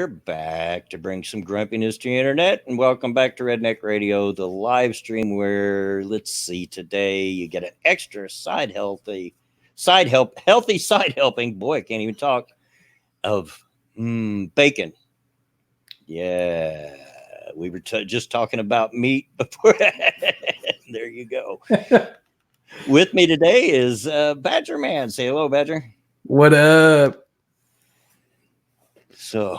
we're back to bring some grumpiness to the internet. And welcome back to Redneck Radio, the live stream where, let's see, today you get an extra healthy side helping. Boy, I can't even talk of bacon. Yeah, we were just talking about meat before. There you go. With me today is Badger Man. Say hello, Badger. What up? So,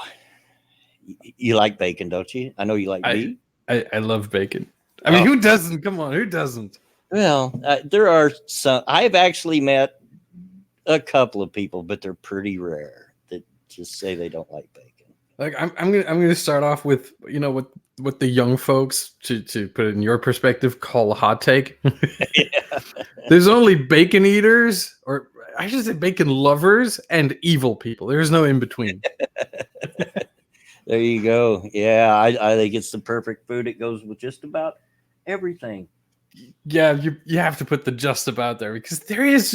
you like bacon, don't you? I know you like meat. I love bacon. I mean, who doesn't? Come on, who doesn't? Well, there are some. I've actually met a couple of people, but they're pretty rare that just say they don't like bacon. Like I'm gonna start off with what the young folks to put it in your perspective call a hot take. Yeah. There's only bacon eaters, or I should say bacon lovers, and evil people. There's no in between. There you go. Yeah, I think it's the perfect food. It goes with just about everything. Yeah, you have to put the just about there, because there's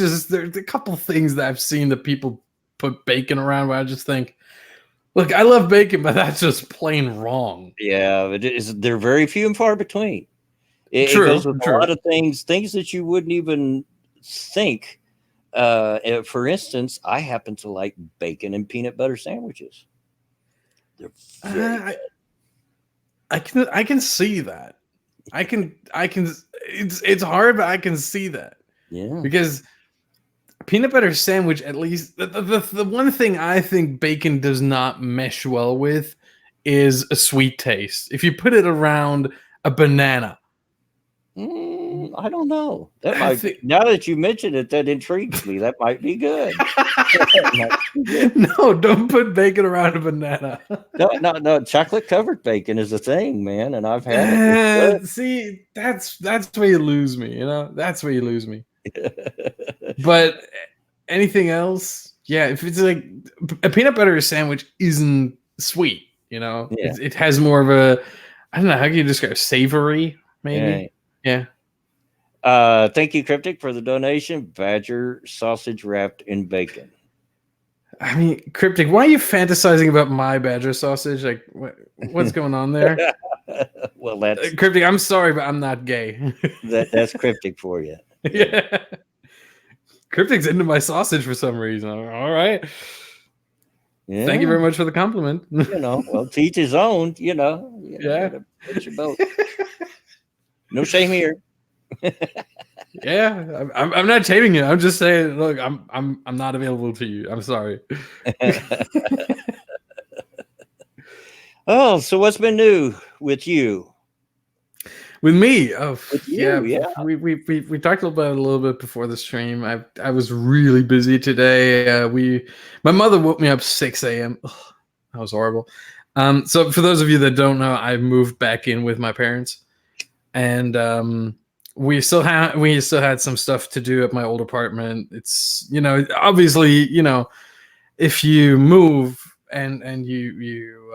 a couple things that I've seen that people put bacon around where I just think, look, I love bacon, but that's just plain wrong. Yeah, they're very few and far between. It goes with a lot of things that you wouldn't even think. For instance, I happen to like bacon and peanut butter sandwiches. They're very good. I can see that. I can. It's hard, but I can see that. Yeah. Because peanut butter sandwich, at least the one thing I think bacon does not mesh well with is a sweet taste. If you put it around a banana, I don't know. Now that you mention it, that intrigues me. That might be good. No, don't put bacon around a banana. No. Chocolate covered bacon is a thing, man, and I've had it. See, that's where you lose me. That's where you lose me. But anything else, yeah. If it's like a peanut butter sandwich, isn't sweet. Yeah. It has more of a, I don't know, how can you describe, savory? Maybe. Yeah. Thank you, Cryptic, for the donation. Badger sausage wrapped in bacon. I mean, Cryptic, why are you fantasizing about my badger sausage? Like, what's going on there? Well, that's Cryptic. I'm sorry, but I'm not gay. That's Cryptic for you. Yeah. Cryptic's into my sausage for some reason. All right. Yeah. Thank you very much for the compliment. Well, to each his own. Yeah. Put your boat. No shame here. Yeah, I'm not shaming you. I'm just saying, look, I'm not available to you. I'm sorry. Oh, so what's been new with you? With me? With you, yeah. We talked about it a little bit before the stream. I was really busy today. My mother woke me up 6 a.m. Ugh, that was horrible. So for those of you that don't know, I moved back in with my parents, and we still had some stuff to do at my old apartment. It's obviously if you move and you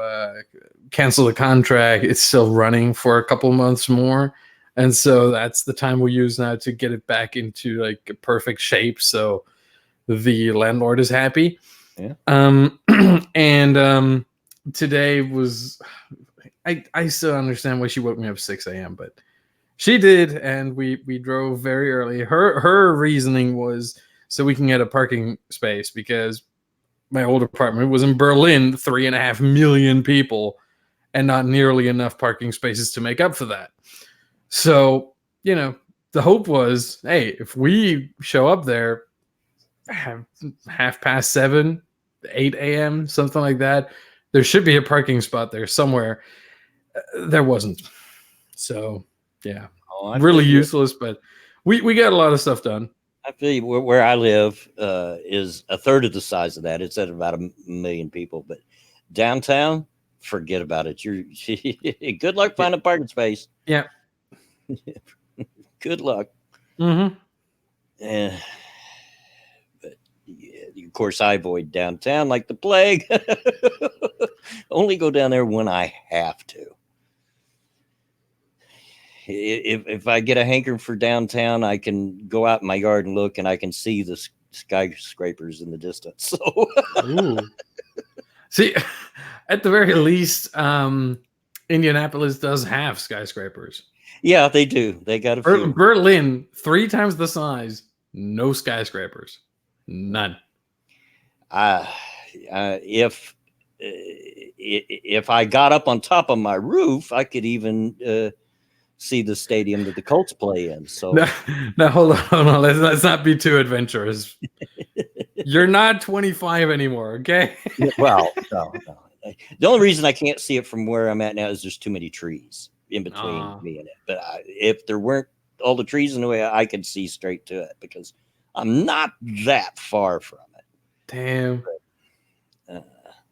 cancel the contract, it's still running for a couple months more, and so that's the time we use now to get it back into like a perfect shape, so the landlord is happy. Yeah. And today was, I still understand why she woke me up 6 a.m., but she did, and we drove very early. Her reasoning was so we can get a parking space, because my old apartment was in Berlin, 3.5 million people, and not nearly enough parking spaces to make up for that. So, the hope was, hey, if we show up there 7:30, 8 a.m., something like that, there should be a parking spot there somewhere. There wasn't. So, yeah, really useless, but we got a lot of stuff done. I feel you. Where I live is a third of the size of that. It's at about 1 million people, but downtown, forget about it. You're good luck finding a parking space. Yeah. Good luck. Mm-hmm. But yeah, of course, I avoid downtown like the plague. Only go down there when I have to. If I get a hankering for downtown, I can go out in my yard and look, and I can see the skyscrapers in the distance. So, See, at the very least, Indianapolis does have skyscrapers. Yeah, they do. They got a few. Berlin, 3 times the size, no skyscrapers, none. If I got up on top of my roof, I could even see the stadium that the Colts play in. So now hold on. Let's not be too adventurous. You're not 25 anymore, okay? Well, no. The only reason I can't see it from where I'm at now is there's too many trees in between me and it. But if there weren't all the trees in the way, I could see straight to it because I'm not that far from it. Damn.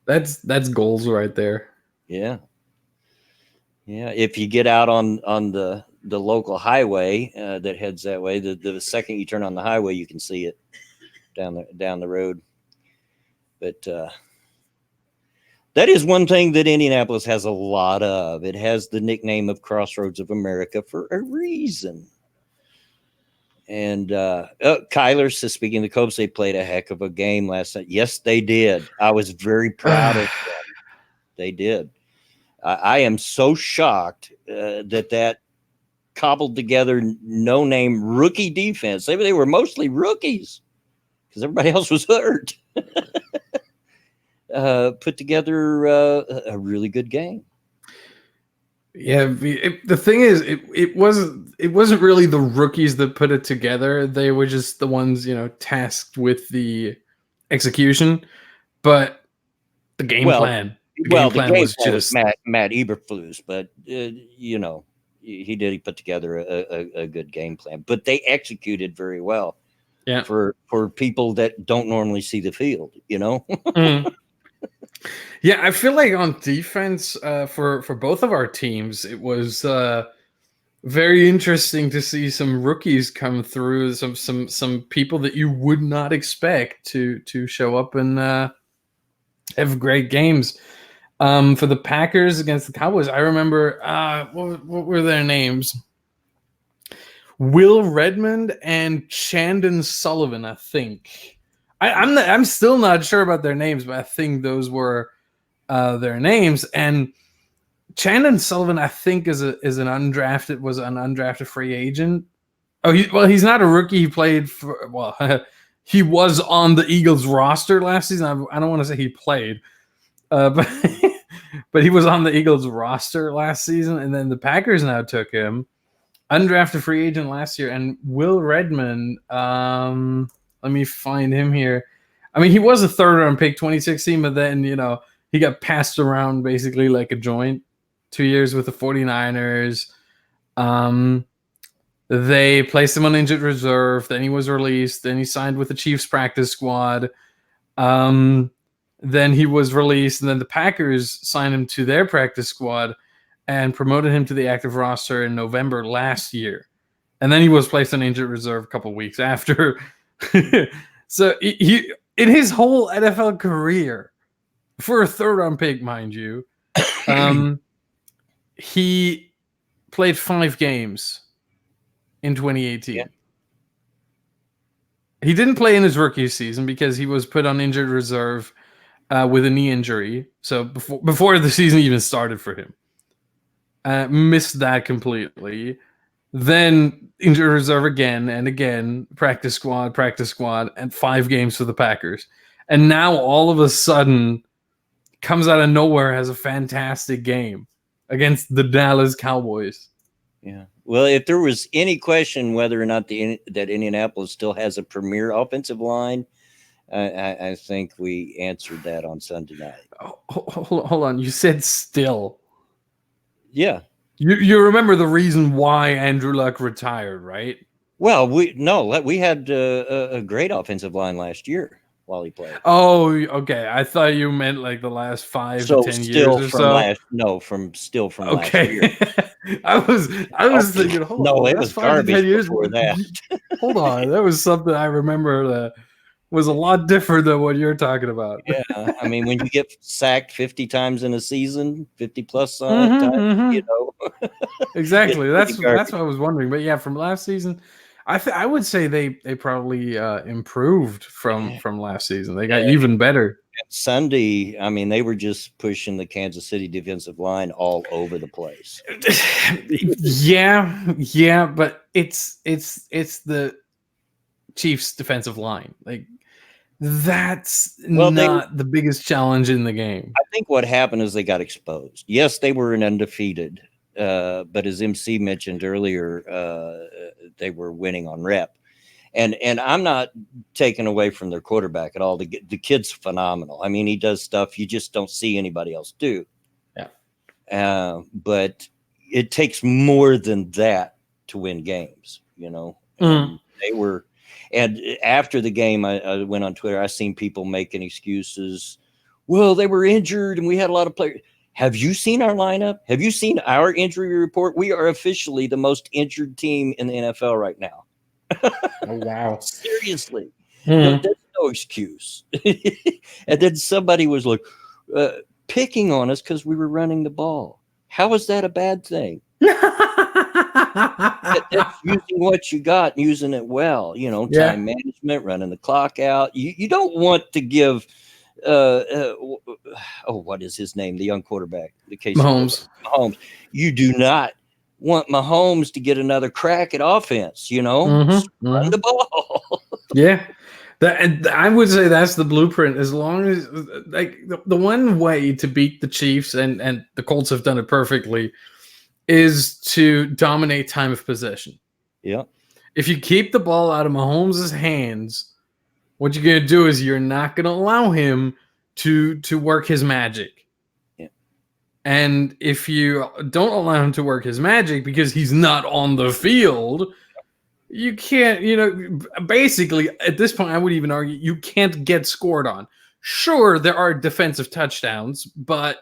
That's goals right there. Yeah. Yeah. If you get out on the local highway that heads that way, the second you turn on the highway, you can see it down the road. But that is one thing that Indianapolis has a lot of. It has the nickname of Crossroads of America for a reason. And Kyler says, speaking of the Colts, they played a heck of a game last night. Yes, they did. I was very proud of them. They did. I am so shocked that cobbled together, no-name rookie defense. They were mostly rookies because everybody else was hurt. Put together a really good game. Yeah, the thing is, it wasn't really the rookies that put it together. They were just the ones, tasked with the execution. But the game plan, the game plan was just Matt Eberflus. But he put together a good game plan. But they executed very well. Yeah, for people that don't normally see the field, Mm. Yeah, I feel like on defense for both of our teams, it was very interesting to see some rookies come through, some people that you would not expect to show up and have great games. For the Packers against the Cowboys, I remember what were their names? Will Redmond and Chandon Sullivan, I think. I'm still not sure about their names, but I think those were their names. And Chandon Sullivan, I think, was an undrafted free agent. Oh, he's not a rookie. He played he was on the Eagles roster last season. I don't want to say he played, but but he was on the Eagles roster last season, and then the Packers now took him, undrafted free agent last year. And Will Redmond, let me find him here. I mean, he was a third-round pick, 2016, but then, he got passed around basically like a joint. 2 years with the 49ers. They placed him on injured reserve. Then he was released. Then he signed with the Chiefs practice squad. Then he was released. And then the Packers signed him to their practice squad and promoted him to the active roster in November last year. And then he was placed on injured reserve a couple of weeks after. So he in his whole NFL career, for a third-round pick, mind you, he played 5 games in 2018. Yeah. He didn't play in his rookie season because he was put on injured reserve with a knee injury. So before the season even started for him, missed that completely. Then injured reserve again and again, practice squad, and 5 games for the Packers. And now all of a sudden comes out of nowhere, has a fantastic game against the Dallas Cowboys. Yeah. Well, if there was any question whether or not that Indianapolis still has a premier offensive line, I think we answered that on Sunday night. Oh, hold on. You said still. Yeah. You remember the reason why Andrew Luck retired, right? Well, we had a great offensive line last year while he played. Oh, okay. I thought you meant like the last 5 to 10 years or so. Last year. I was thinking, hold on. It was garbage before that. Hold on. That was something I remember that was a lot different than what you're talking about. Yeah. I mean, when you get sacked 50 times in a season, 50 plus times, Exactly. That's what I was wondering. But yeah, from last season, I would say they probably improved from last season. They got even better. Sunday, I mean, they were just pushing the Kansas City defensive line all over the place. Yeah, but it's the Chiefs' defensive line. Like, that's not the biggest challenge in the game. I think what happened is they got exposed. Yes, they were an undefeated, but as MC mentioned earlier, they were winning on rep. And I'm not taking away from their quarterback at all. The kid's phenomenal. I mean, he does stuff you just don't see anybody else do. Yeah. But it takes more than that to win games, you know. And they were, and after the game, I went on Twitter. I seen people making excuses. Well, they were injured, and we had a lot of players. Have you seen our lineup? Have you seen our injury report? We are officially the most injured team in the NFL right now. Oh, wow. Seriously. No, that's no excuse. And then somebody was like picking on us because we were running the ball. How is that a bad thing? That's using what you got and using it well. You know, time management, running the clock out. You don't want to give what is his name? The young quarterback, the case Mahomes. You do not want Mahomes to get another crack at offense, you know, run the ball. Yeah. And I would say that's the blueprint. As long as, like, the one way to beat the Chiefs, and the Colts have done it perfectly, is to dominate time of possession. Yeah. If you keep the ball out of Mahomes' hands, what you're going to do is you're not going to allow him to work his magic. Yeah. And if you don't allow him to work his magic because he's not on the field, you can't, you know, basically at this point, I would even argue you can't get scored on. Sure, there are defensive touchdowns, but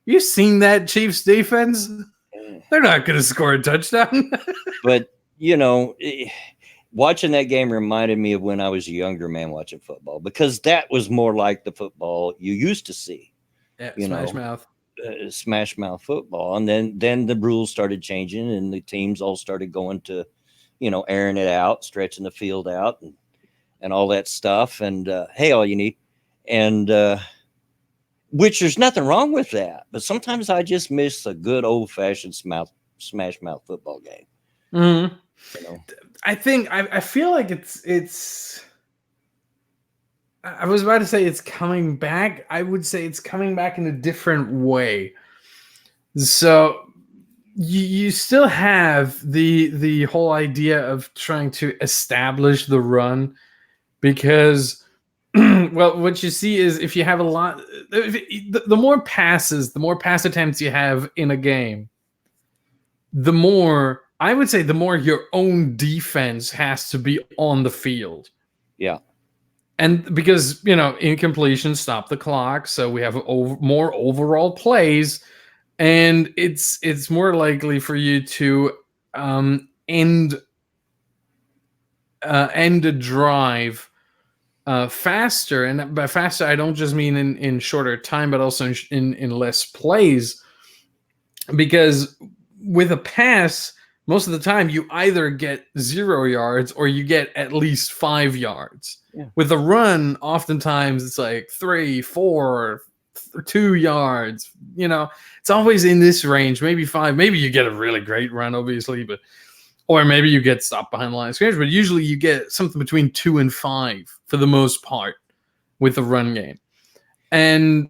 you've seen that Chiefs defense? They're not going to score a touchdown. But, you know, watching that game reminded me of when I was a younger man watching football, because that was more like the football you used to see. Yeah, smash mouth football. And then the rules started changing, and the teams all started going to, you know, airing it out, stretching the field out, and all that stuff. And hey, all you need. And which there's nothing wrong with that. But sometimes I just miss a good old-fashioned smash mouth football game. Mm-hmm. You know? I feel like it's I was about to say it's coming back. I would say it's coming back in a different way. So you still have the whole idea of trying to establish the run, because well, what you see is if you have a lot, the more passes, the more pass attempts you have in a game, the more, I would say, the more your own defense has to be on the field. Yeah. And because, you know, incompletion stop the clock, so we have more overall plays, and it's more likely for you to end a drive faster. And by faster, I don't just mean in shorter time, but also in less plays. Because with a pass, most of the time you either get 0 yards or you get at least 5 yards. Yeah. With a run, oftentimes it's like 3, 4, 2 yards. You know, it's always in this range, maybe 5. Maybe you get a really great run, obviously, or maybe you get stopped behind the line of scrimmage. But usually you get something between 2 and 5 for the most part with the run game. And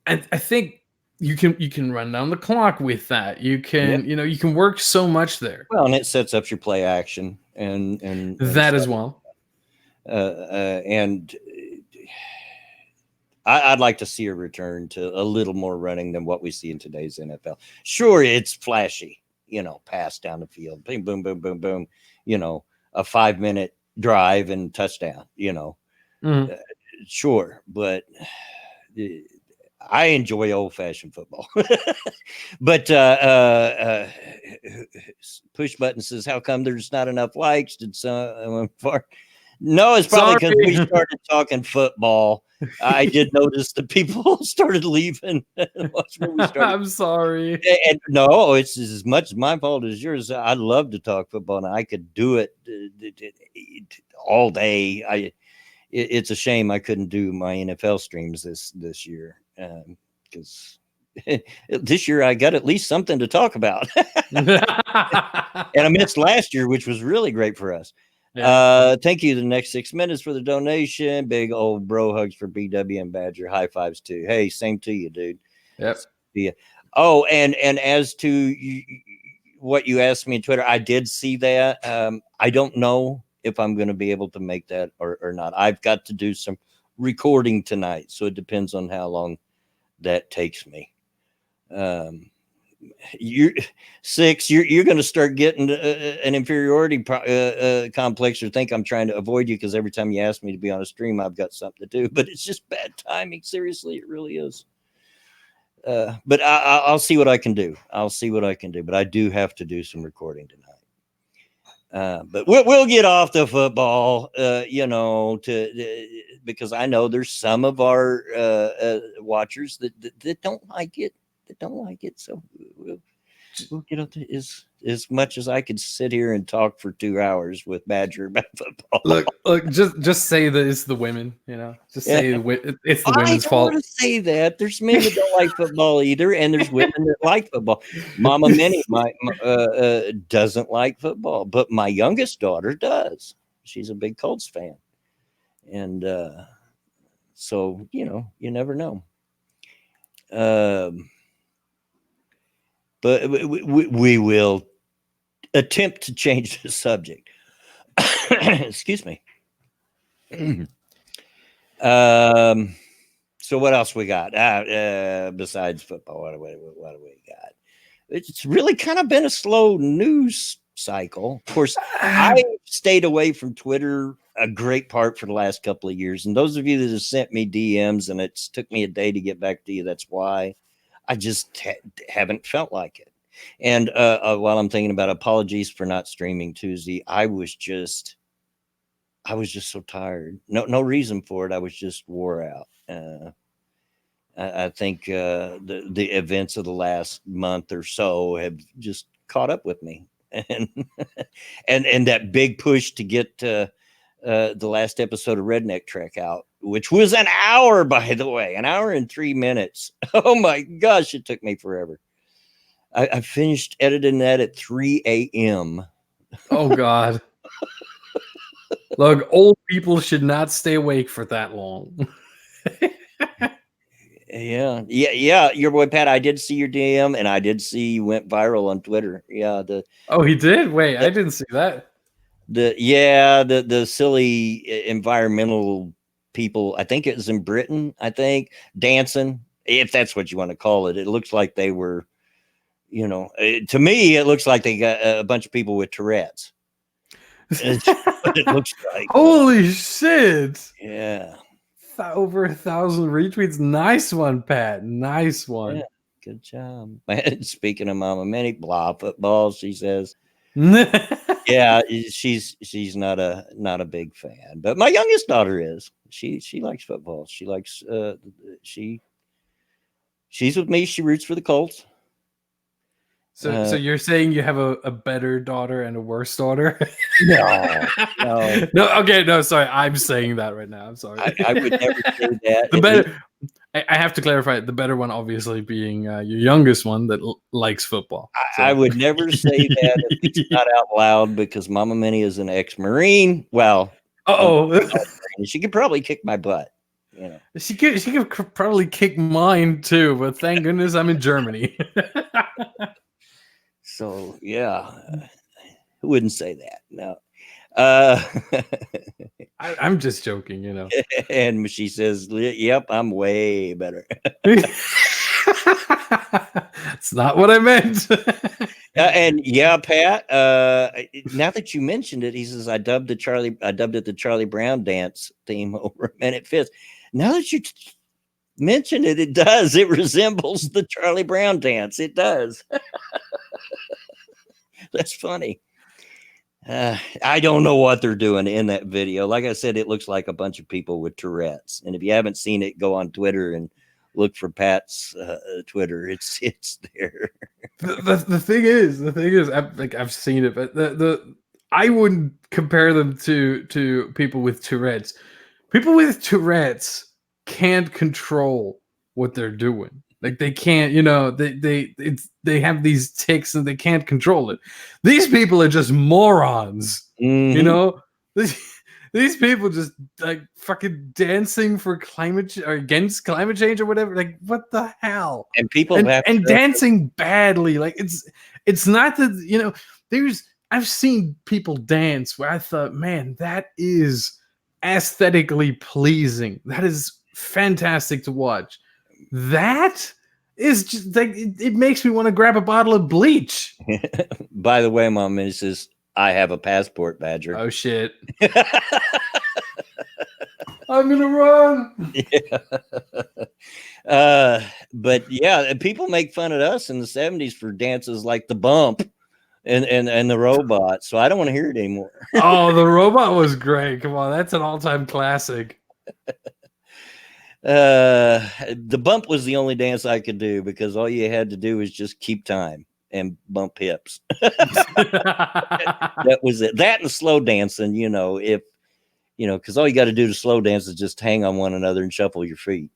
I think you can run down the clock with that. You can, you know, you can work so much there. Well, and it sets up your play action and that as well. And I'd like to see a return to a little more running than what we see in today's NFL. Sure, it's flashy, you know, pass down the field, boom, boom, boom, boom, boom, you know, a 5-minute drive and touchdown, you know. Sure, but I enjoy old-fashioned football. But Push Button says, how come there's not enough likes? Did someone fart? No, it's probably because we started talking football. I did notice that people started leaving. I'm sorry. And no, it's as much my fault as yours. I love to talk football, and I could do it all day. it's a shame I couldn't do my NFL streams this year, because this year I got at least something to talk about. And I missed last year, which was really great for us. Yeah. Thank you, the next 6 minutes, for the donation. Big old bro hugs for BW and Badger. High fives too. Hey, same to you, dude. Yep. Yeah. Oh, and as to what you asked me on Twitter, I did see that. I don't know if I'm going to be able to make that or not. I've got to do some recording tonight, so it depends on how long that takes me. You're going to start getting an inferiority complex, or think I'm trying to avoid you because every time you ask me to be on a stream, I've got something to do. But it's just bad timing. Seriously, it really is. But I'll see what I can do. But I do have to do some recording tonight. But we'll get off the football, because I know there's some of our watchers that don't like it. So we'll get up to as much as I could sit here and talk for 2 hours with Badger about football. Look, just say that it's the women, just say it's the women's fault. I don't want to say that. There's men that don't like football either, and there's women that like football. Mama Minnie doesn't like football, but my youngest daughter does. She's a big Colts fan. And so, you never know. But we will attempt to change the subject. Excuse me. So what else we got besides football? What do we got? It's really kind of been a slow news cycle. Of course, I stayed away from Twitter a great part for the last couple of years. And those of you that have sent me DMs, and it's took me a day to get back to you, that's why. I just haven't felt like it. And while I'm thinking about apologies for not streaming Tuesday, I was just so tired. No reason for it. I was just wore out. I think the events of the last month or so have just caught up with me, and that big push to get the last episode of Redneck Trek out, which was an hour, by the way, an hour and 3 minutes. Oh my gosh, it took me forever. I finished editing that at 3 a.m. Oh God. Look, old people should not stay awake for that long. Yeah. Your boy Pat, I did see your DM, and I did see you went viral on Twitter. Yeah. He did? Wait, I didn't see that. The silly environmental people, I think it was in Britain, dancing, if that's what you want to call it. It looks like they were, to me, it looks like they got a bunch of people with Tourette's. It looks like. Holy shit. Yeah. Over 1,000 retweets. Nice one, Pat. Nice one. Yeah, good job. Speaking of Mama Minnie, blah football, she says. Yeah, she's not a big fan, but my youngest daughter is. She likes football. She likes she's with me. She roots for the Colts. So you're saying you have a better daughter and a worse daughter? No. Okay, no, sorry. I'm saying that right now. I'm sorry. I would never say that. The better. I have to clarify. The better one, obviously, being your youngest one that likes football. So. I would never say that if it's not out loud, because Mama Minnie is an ex-Marine. Well, she could probably kick my butt. She could probably kick mine too. But thank goodness I'm in Germany. So yeah, who wouldn't say that? No. I'm just joking, And she says, "Yep, I'm way better." That's not what I meant. And yeah, Pat. Now that you mentioned it, he says, I dubbed it the Charlie Brown dance theme over a minute fifth. Now that you mentioned it, it does. It resembles the Charlie Brown dance. It does. That's funny. I don't know what they're doing in that video. Like I said, it looks like a bunch of people with Tourette's. And if you haven't seen it, go on Twitter and look for Pat's Twitter. It's there. The thing is, I've seen it, but I wouldn't compare them to people with Tourette's, People with Tourette's can't control what they're doing. Like they can't, they have these tics and they can't control it. These people are just morons. These people just like fucking dancing for or against climate change or whatever. Like what the hell? And people and dancing badly. Like it's not that I've seen people dance where I thought, man, that is aesthetically pleasing. That is fantastic to watch. That is just like it makes me want to grab a bottle of bleach. By the way, Mom, Mrs. I have a passport, Badger. Oh shit. I'm gonna run. Yeah. But yeah, people make fun of us in the 70s for dances like the bump and the robot. So I don't want to hear it anymore. Oh, the robot was great. Come on, that's an all-time classic. The bump was the only dance I could do because all you had to do was just keep time and bump hips. That was it. That and slow dancing, because all you got to do to slow dance is just hang on one another and shuffle your feet.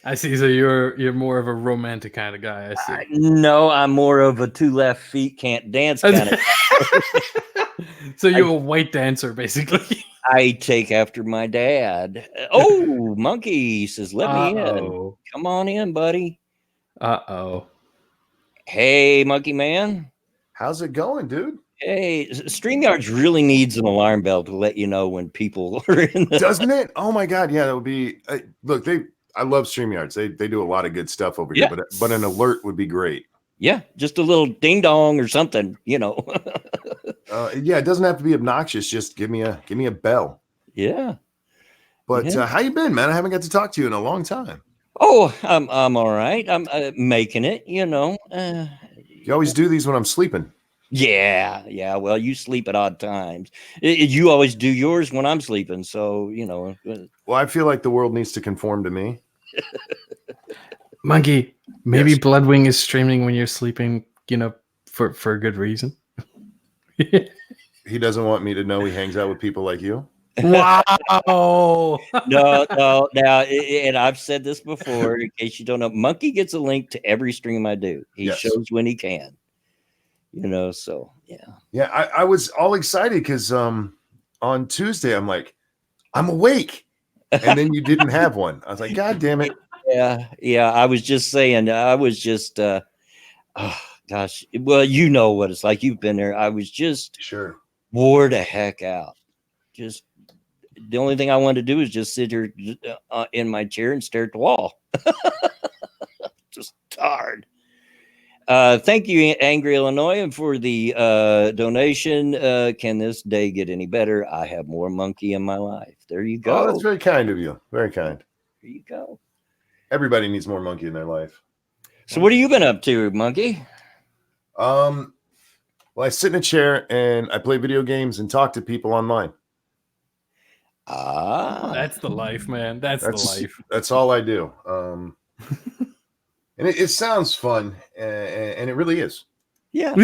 I see. So you're more of a romantic kind of guy. I see. No, I'm more of a two left feet can't dance kind of. So you're a white dancer, basically. I take after my dad. Oh, Monkey says, "Let me in. Come on in, buddy." Hey, Monkey Man. How's it going, dude? Hey, StreamYards really needs an alarm bell to let you know when people are in the... Doesn't it? Oh my God. Yeah, that would be look, I love StreamYards. They do a lot of good stuff over here, but an alert would be great. Yeah, just a little ding dong or something, Yeah, it doesn't have to be obnoxious. Just give me a bell. Yeah. But how you been, man? I haven't got to talk to you in a long time. Oh, I'm all right. I'm making it, You always do these when I'm sleeping. Yeah. Well, you sleep at odd times. You always do yours when I'm sleeping. So, Well, I feel like the world needs to conform to me. Monkey, maybe Bloodwing is streaming when you're sleeping, for a good reason. He doesn't want me to know he hangs out with people like you. Wow. No. Now, and I've said this before, in case you don't know, Monkey gets a link to every stream I do. He shows when he can. So yeah. Yeah, I was all excited because on Tuesday I'm like, I'm awake. And then you didn't have one. I was like, God damn it. Yeah. I was just saying, oh gosh. Well, you know what it's like. You've been there. I was just wore the heck out. Just the only thing I wanted to do is just sit here in my chair and stare at the wall. Just tired. Thank you, Angry Illinois, for the donation. Can this day get any better? I have more monkey in my life. There you go. Oh, that's very kind of you. Very kind. There you go. Everybody needs more monkey in their life. So what have you been up to, Monkey? Well, I sit in a chair and I play video games and talk to people online. That's the life, man. That's the life. That's all I do. And it sounds fun, and it really is. Yeah.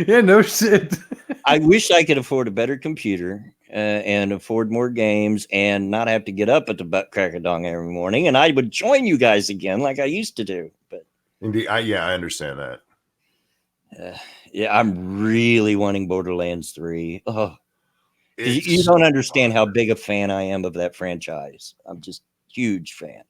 Yeah, no shit. I wish I could afford a better computer and afford more games and not have to get up at the butt crack of dawn every morning. And I would join you guys again like I used to do. But indeed, I understand that. Yeah, I'm really wanting Borderlands 3. Oh, you don't understand how big a fan I am of that franchise. I'm just huge fan.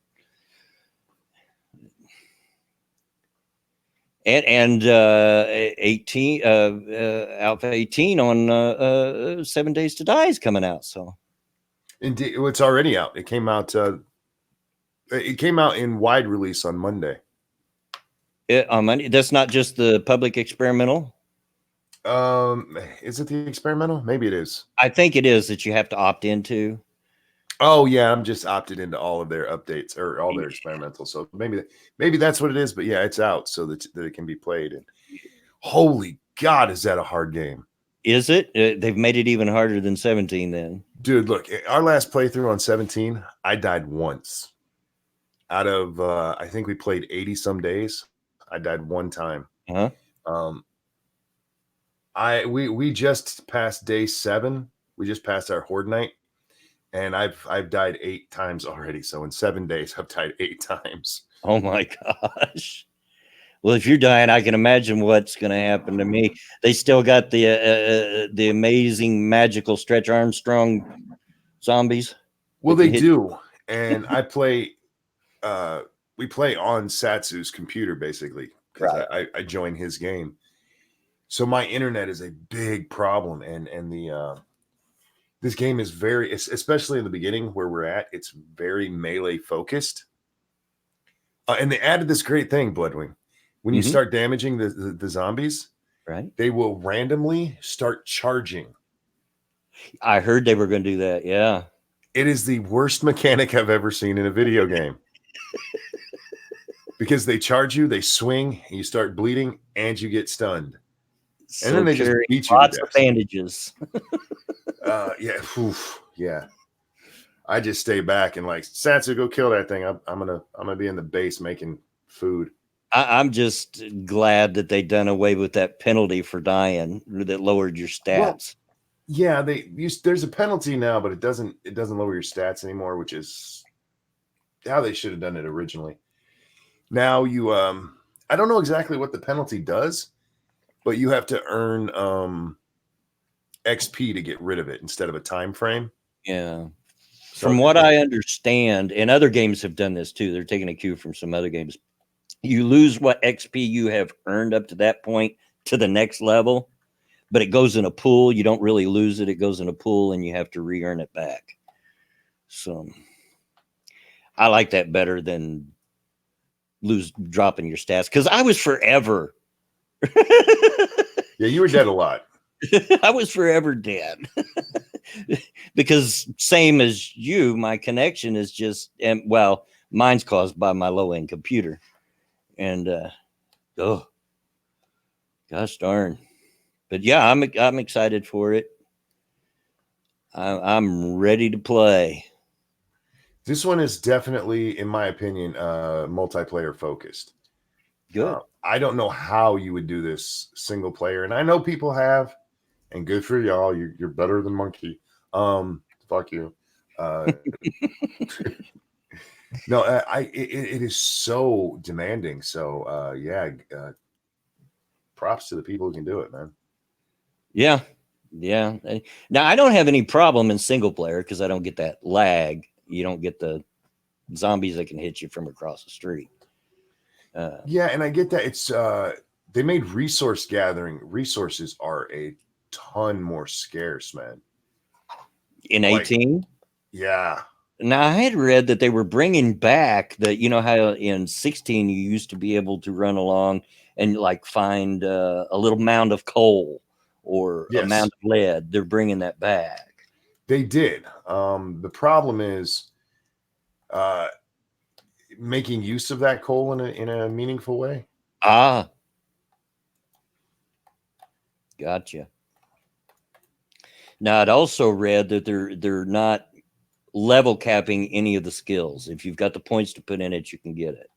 And 18 Alpha 18 on 7 Days to Die is coming out. So indeed, it's already out. It came out. It came out in wide release on Monday. On Monday. That's not just the public experimental. Is it the experimental? Maybe it is. I think it is that you have to opt into. Oh yeah, I'm just opted into all of their updates or all their experimental. So maybe that's what it is. But yeah, it's out so that it can be played. And holy God, is that a hard game? Is it? They've made it even harder than 17 then. Dude, look, our last playthrough on 17, I died once. Out of I think we played 80 some days. I died one time. Uh-huh. We just passed day 7. We just passed our horde night, and I've died 8 times already. So in 7 days, I've died 8 times. Oh my gosh. Well, if you're dying, I can imagine what's going to happen to me. They still got the amazing magical Stretch Armstrong zombies. Well, they do, and I play. We play on Satsu's computer basically because right. I join his game. So my internet is a big problem, and the this game is very, especially in the beginning where we're at, it's very melee focused. And they added this great thing, Bloodwing. When you start damaging the zombies, right, they will randomly start charging. I heard they were going to do that. Yeah. It is the worst mechanic I've ever seen in a video game. Because they charge you, they swing, and you start bleeding, and you get stunned. So and then they just beat you lots to death. of bandages. Yeah. Oof, yeah. I just stay back and like, Satsu, go kill that thing. I'm gonna be in the base making food. I'm just glad that they done away with that penalty for dying that lowered your stats. Well, yeah, there's a penalty now, but it doesn't lower your stats anymore, which is how they should have done it originally. Now you I don't know exactly what the penalty does, but you have to earn XP to get rid of it instead of a time frame. Yeah. From what I understand, and other games have done this too, they're taking a cue from some other games. You lose what XP you have earned up to that point to the next level, but it goes in a pool. You don't really lose it. It goes in a pool and you have to re-earn it back. So I like that better than dropping your stats, because I was forever. Yeah, you were dead a lot. I was forever dead. Because same as you, my connection is just, and well, mine's caused by my low-end computer. And oh gosh darn. But yeah, I'm excited for it. I'm ready to play. This one is definitely, in my opinion, multiplayer focused. Good. I don't know how you would do this single player, and I know people have, and good for y'all. You're better than Monkey. Fuck you. No, it is so demanding. So yeah, props to the people who can do it, man. Yeah. Now I don't have any problem in single player because I don't get that lag. You don't get the zombies that can hit you from across the street. Yeah, and I get that. It's they made resource gathering. Resources are a ton more scarce, man. In 18? Yeah. Now I had read that they were bringing back the, you know how in 16 you used to be able to run along and like find a little mound of coal or a mound of lead. They're bringing that back. They did. The problem is making use of that coal in a meaningful way. Ah, gotcha. Now I'd also read that they're not level capping any of the skills. If you've got the points to put in it, you can get it.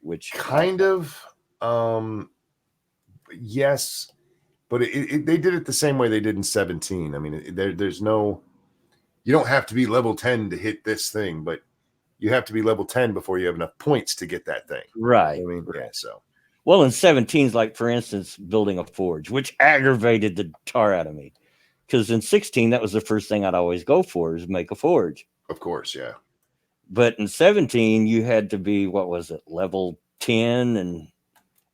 Which kind of, yes, but they did it the same way they did in 17. I mean, there's no, you don't have to be level 10 to hit this thing, but you have to be level 10 before you have enough points to get that thing. Right. I mean, right. Yeah, so. Well, in 17's like, for instance, building a forge, which aggravated the tar out of me. Because in 16, that was the first thing I'd always go for, is make a forge. Of course, yeah. But in 17, you had to be, what was it, level 10 and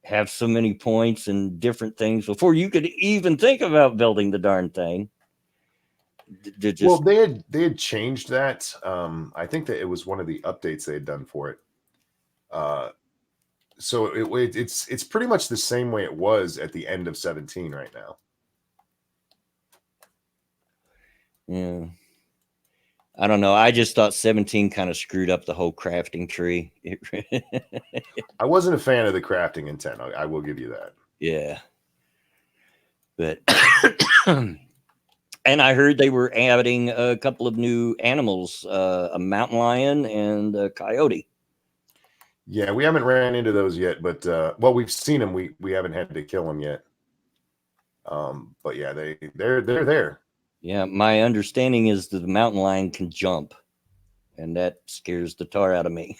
have so many points and different things before you could even think about building the darn thing. Well, they had changed that. I think that it was one of the updates they had done for it. So it's pretty much the same way it was at the end of 17 right now. Yeah. I don't know. I just thought 17 kind of screwed up the whole crafting tree. I wasn't a fan of the crafting intent. I will give you that. Yeah. But and I heard they were adding a couple of new animals, a mountain lion and a coyote. Yeah, we haven't ran into those yet, but well, we've seen them. We haven't had to kill them yet. But yeah, they're there. Yeah, my understanding is that the mountain lion can jump, and that scares the tar out of me.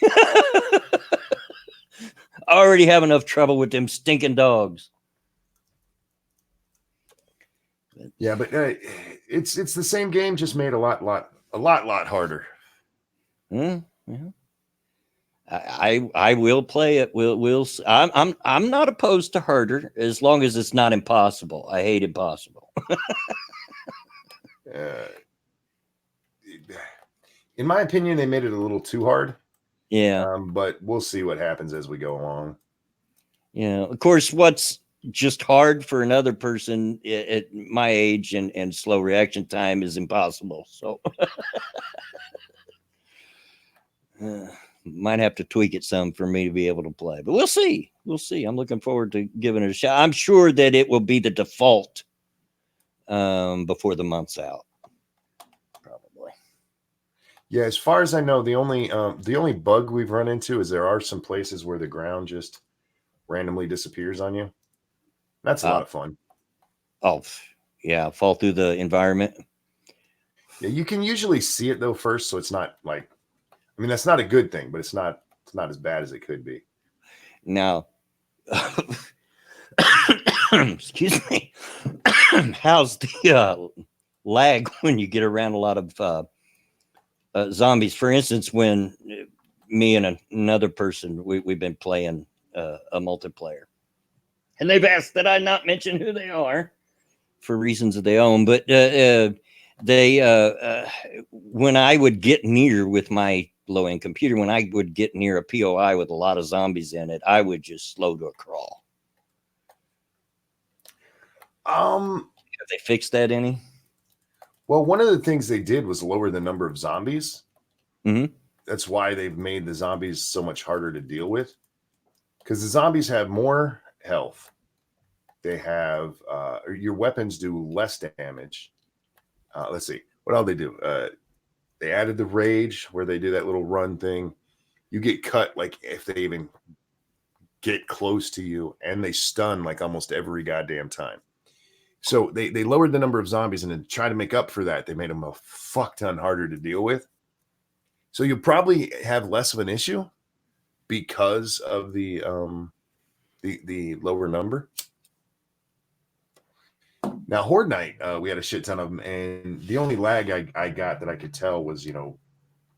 I already have enough trouble with them stinking dogs. Yeah, but it's the same game, just made a lot harder. Yeah. I will play it. I'm not opposed to harder as long as it's not impossible. I hate impossible. In my opinion, they made it a little too hard. Yeah. But we'll see what happens as we go along. Yeah. Of course, what's just hard for another person at my age and slow reaction time is impossible. So might have to tweak it some for me to be able to play, but we'll see. We'll see. I'm looking forward to giving it a shot. I'm sure that it will be the default before the month's out. Probably. Yeah, as far as I know, the only bug we've run into is there are some places where the ground just randomly disappears on you. That's a lot of fun. Oh, yeah, fall through the environment. Yeah, you can usually see it though first, so it's not like, I mean, that's not a good thing, but it's not as bad as it could be. Now, excuse me, how's the lag when you get around a lot of zombies? For instance, when me and another person, we've been playing a multiplayer, and they've asked that I not mention who they are for reasons of their own, but when I would get near with my low-end computer, when I would get near a POI with a lot of zombies in it, I would just slow to a crawl. Have they fixed that any? Well, one of the things they did was lower the number of zombies. Mm-hmm. That's why they've made the zombies so much harder to deal with, because the zombies have more health. They have your weapons do less damage. Let's see, what else they do? They added the rage where they do that little run thing. You get cut like if they even get close to you, and they stun like almost every goddamn time. So they lowered the number of zombies, and to try to make up for that, they made them a fuck ton harder to deal with. So you'll probably have less of an issue because of the lower number. Now, Horde Night, we had a shit ton of them, and the only lag I got that I could tell was,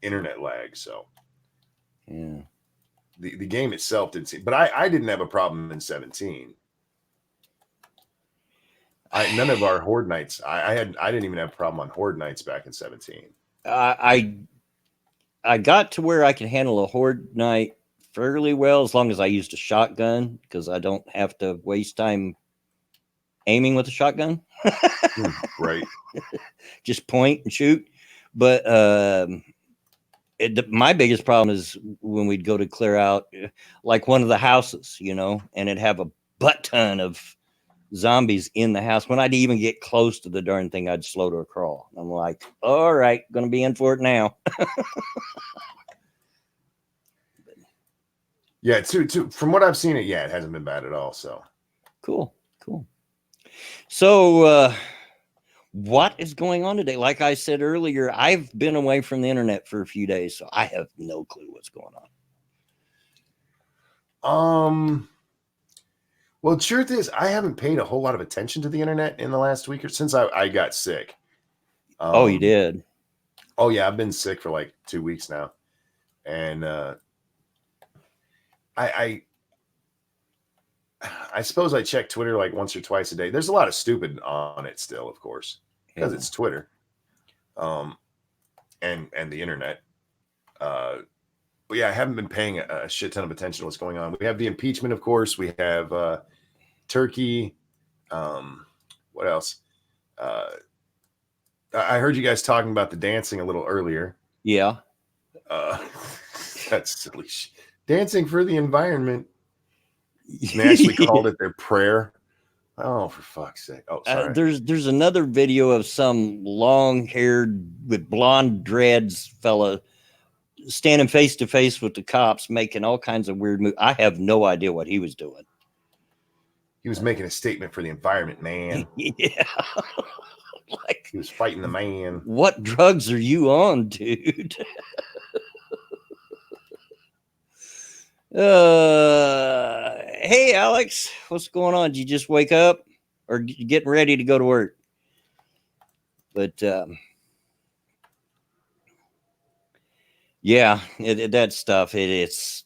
internet lag. So, yeah, the game itself didn't seem, but I didn't have a problem in 17. None of our Horde Nights, I didn't even have a problem on Horde Nights back in 17. I got to where I can handle a Horde Night fairly well as long as I used a shotgun, because I don't have to waste time aiming with a shotgun. Right. Just point and shoot. But my biggest problem is when we'd go to clear out like one of the houses, and it'd have a butt ton of zombies in the house. When I'd even get close to the darn thing, I'd slow to a crawl. I'm like, all right, gonna be in for it now. Yeah, from what I've seen it, it hasn't been bad at all. So cool. So what is going on today? Like I said earlier, I've been away from the internet for a few days, so I have no clue what's going on. Well, the truth is, I haven't paid a whole lot of attention to the internet in the last week or since I got sick. Oh, you did? Oh, yeah. I've been sick for like 2 weeks now. And I suppose I check Twitter like once or twice a day. There's a lot of stupid on it still, of course, because it's Twitter and the internet. But yeah, I haven't been paying a shit ton of attention to what's going on. We have the impeachment, of course. We have Turkey. What else? I heard you guys talking about the dancing a little earlier. Yeah. That's silly shit. Dancing for the environment. And they actually called it their prayer. Oh, for fuck's sake. Oh, sorry. There's another video of some long-haired with blonde dreads fella standing face to face with the cops making all kinds of weird moves. I have no idea what he was doing. he was making a statement for the environment, man. Yeah. Like, he was fighting the man. What drugs are you on, dude? Hey, Alex, what's going on? Did you just wake up or getting ready to go to work? But yeah, that stuff. It's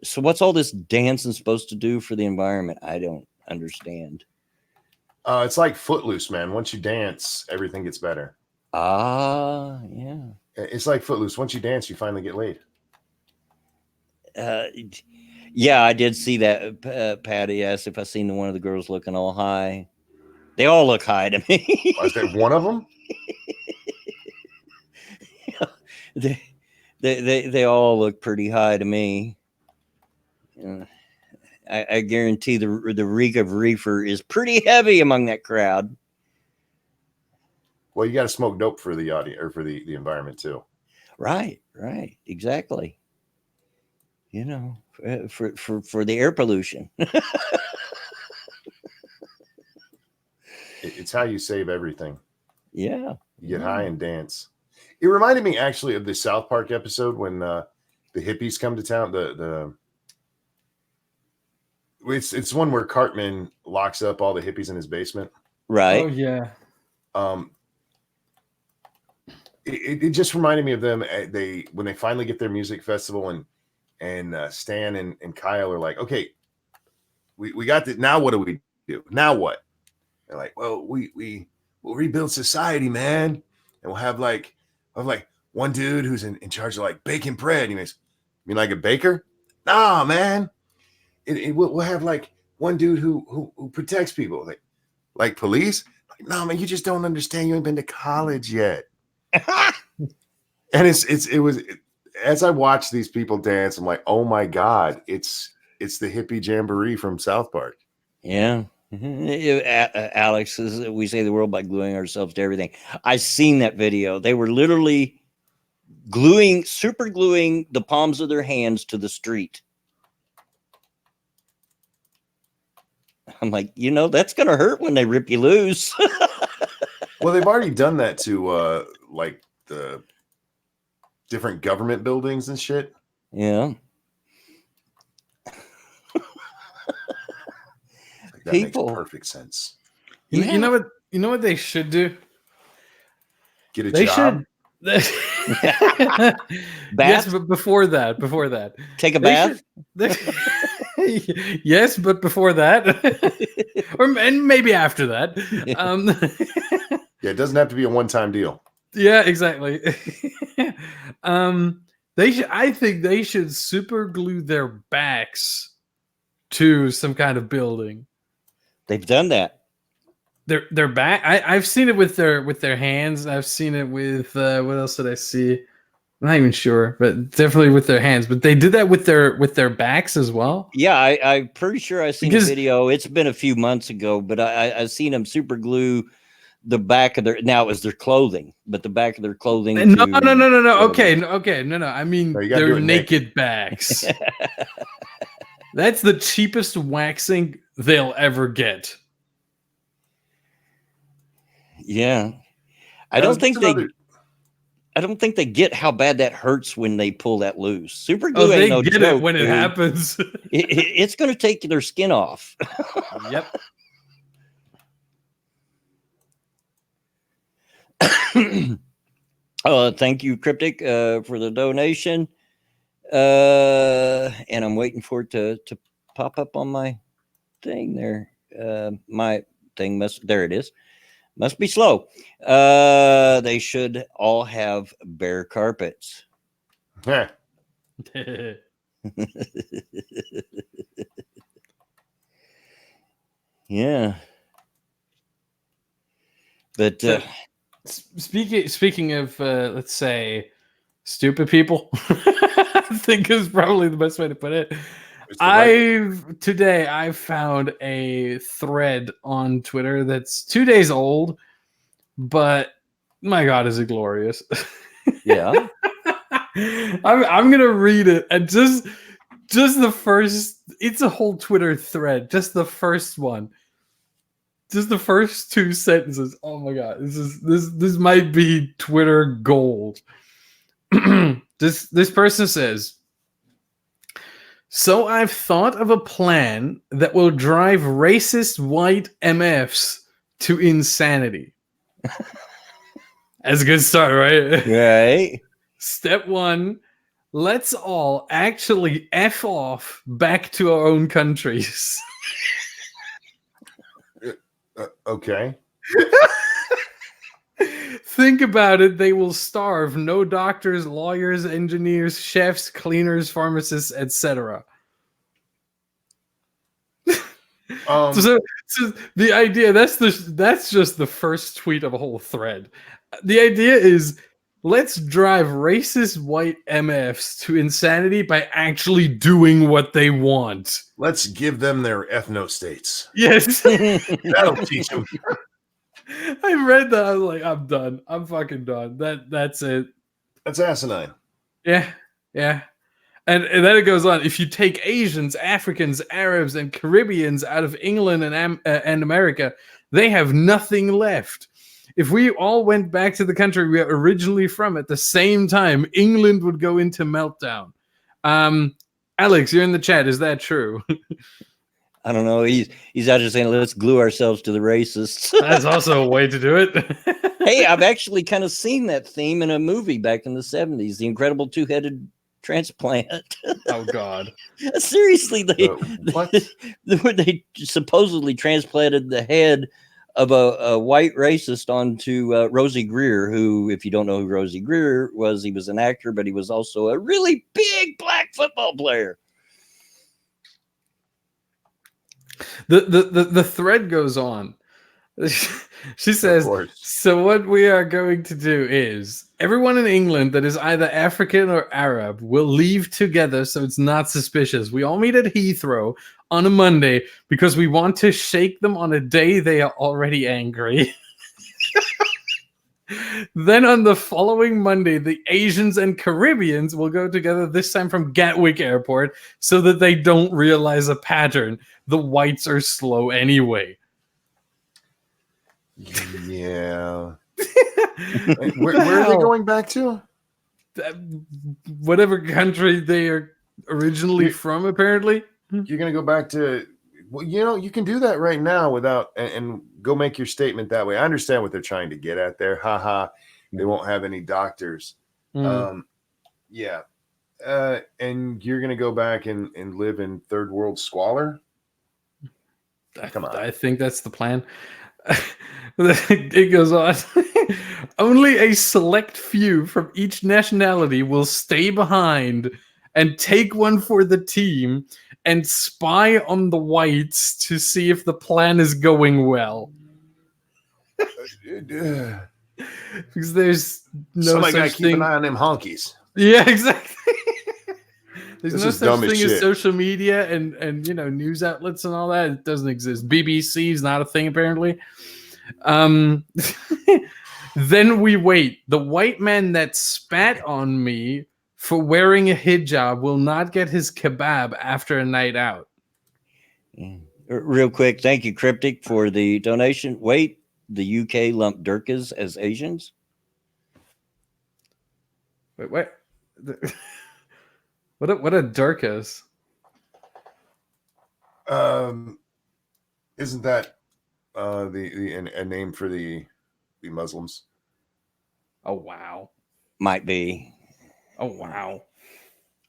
so what's all this dancing supposed to do for the environment? I don't understand. It's like Footloose, man. Once you dance, everything gets better. Yeah. It's like Footloose. Once you dance, you finally get laid. Yeah, I did see that. Patty asked if I seen one of the girls looking all high. They all look high to me. Was there one of them? They all look pretty high to me. I guarantee the reek of reefer is pretty heavy among that crowd. Well, you got to smoke dope for the audience or for the environment too. Right, exactly. You know, for the air pollution. It's how you save everything. Yeah, you get high and dance. It reminded me actually of the South Park episode when the hippies come to town. It's one where Cartman locks up all the hippies in his basement. Right. Oh yeah. It just reminded me of them. When they finally get their music festival and Stan and Kyle are like, okay, we got this. Now what do we do? Now what? They're like, well, we'll rebuild society, man, and we'll have like one dude who's in charge of like baking bread. He makes, you mean like a baker? Nah, man. We'll have like one dude who protects people, like police. Like, no, man, you just don't understand. You ain't been to college yet. And it was as I watched these people dance, I'm like, oh my god, it's the hippie jamboree from South Park. Yeah. Alex says we save the world by gluing ourselves to everything. I've seen that video. They were literally super gluing the palms of their hands to the street. I'm like, that's going to hurt when they rip you loose. Well, they've already done that to like the different government buildings and shit. Yeah. That makes perfect sense. You know what they should do? Get a job. Yes, but before that, take a bath. Yes, but before that, and maybe after that. Yeah, it doesn't have to be a one-time deal. Yeah, exactly. I think they should super glue their backs to some kind of building. They've done that. Their back. I've seen it with their hands. I've seen it with what else did I see? I'm not even sure, but definitely with their hands. But they did that with their backs as well. Yeah, I'm pretty sure I've seen a video. It's been a few months ago, but I've seen them super glue the back of their. Now it was their clothing, but the back of their clothing. No. Okay, no. I mean their naked backs. That's the cheapest waxing they'll ever get. Yeah, I don't think they get how bad that hurts when they pull that loose. Super glue ain't no joke. They get it when it happens. It's going to take their skin off. Yep. Thank you, Cryptic, for the donation. And I'm waiting for it to pop up on my thing there. My thing there it is. Must be slow. They should all have bare carpets. Yeah. Yeah. But speaking of let's say stupid people, I think is probably the best way to put it. I've found a thread on Twitter that's 2 days old, but my God, is it glorious? Yeah. I'm gonna read it, and just the first it's a whole Twitter thread. Just the first one. Just the first 2 sentences. Oh my god, this might be Twitter gold. This person says, so I've thought of a plan that will drive racist white MFs to insanity. That's a good start, right? Right. Step 1, let's all actually F off back to our own countries. Okay. Think about it. They will starve. No doctors, lawyers, engineers, chefs, cleaners, pharmacists, etc. So the idea, that's just the first tweet of a whole thread. The idea is, let's drive racist white MFs to insanity by actually doing what they want. Let's give them their ethno states. Yes. That'll teach them. I read that. I was like, I'm done. I'm fucking done. That's it. That's asinine. Yeah. And then it goes on. If you take Asians, Africans, Arabs, and Caribbeans out of England and America, they have nothing left. If we all went back to the country we are originally from at the same time, England would go into meltdown. Alex, you're in the chat. Is that true? I don't know. He's out just saying, let's glue ourselves to the racists. That's also a way to do it. Hey, I've actually kind of seen that theme in a movie back in the 70s, The Incredible Two-Headed Transplant. Oh, God. Seriously, what? They supposedly transplanted the head of a white racist onto Rosie Greer, who, if you don't know who Rosie Greer was, he was an actor, but he was also a really big black football player. The thread goes on. She says, so what we are going to do is everyone in England that is either African or Arab will leave together so it's not suspicious. We all meet at Heathrow on a Monday because we want to shake them on a day they are already angry. Then on the following Monday, the Asians and Caribbeans will go together, this time from Gatwick Airport, so that they don't realize a pattern. The whites are slow anyway. Yeah. Where are they going back to? Whatever country they are originally from, apparently. You're going to go back to, well, you can do that right now without, and go make your statement that way. I understand what they're trying to get at there. Haha. They won't have any doctors. Yeah. And you're going to go back and live in third world squalor? Come on. I think that's the plan. It goes on. Only a select few from each nationality will stay behind and take one for the team and spy on the whites to see if the plan is going well. Because there's no somebody such gotta keep an eye on them honkies. Yeah, exactly. There's This no is such dumb as thing as shit. social media and news outlets and all that. It doesn't exist. BBC is not a thing, apparently. Then we wait. The white man that spat on me for wearing a hijab will not get his kebab after a night out. Real quick, thank you, Cryptic, for the donation. Wait, the UK lumped Durkas as Asians? Wait, what? What a Durkas? Isn't that a name for the Muslims? Oh wow. Might be. Oh wow.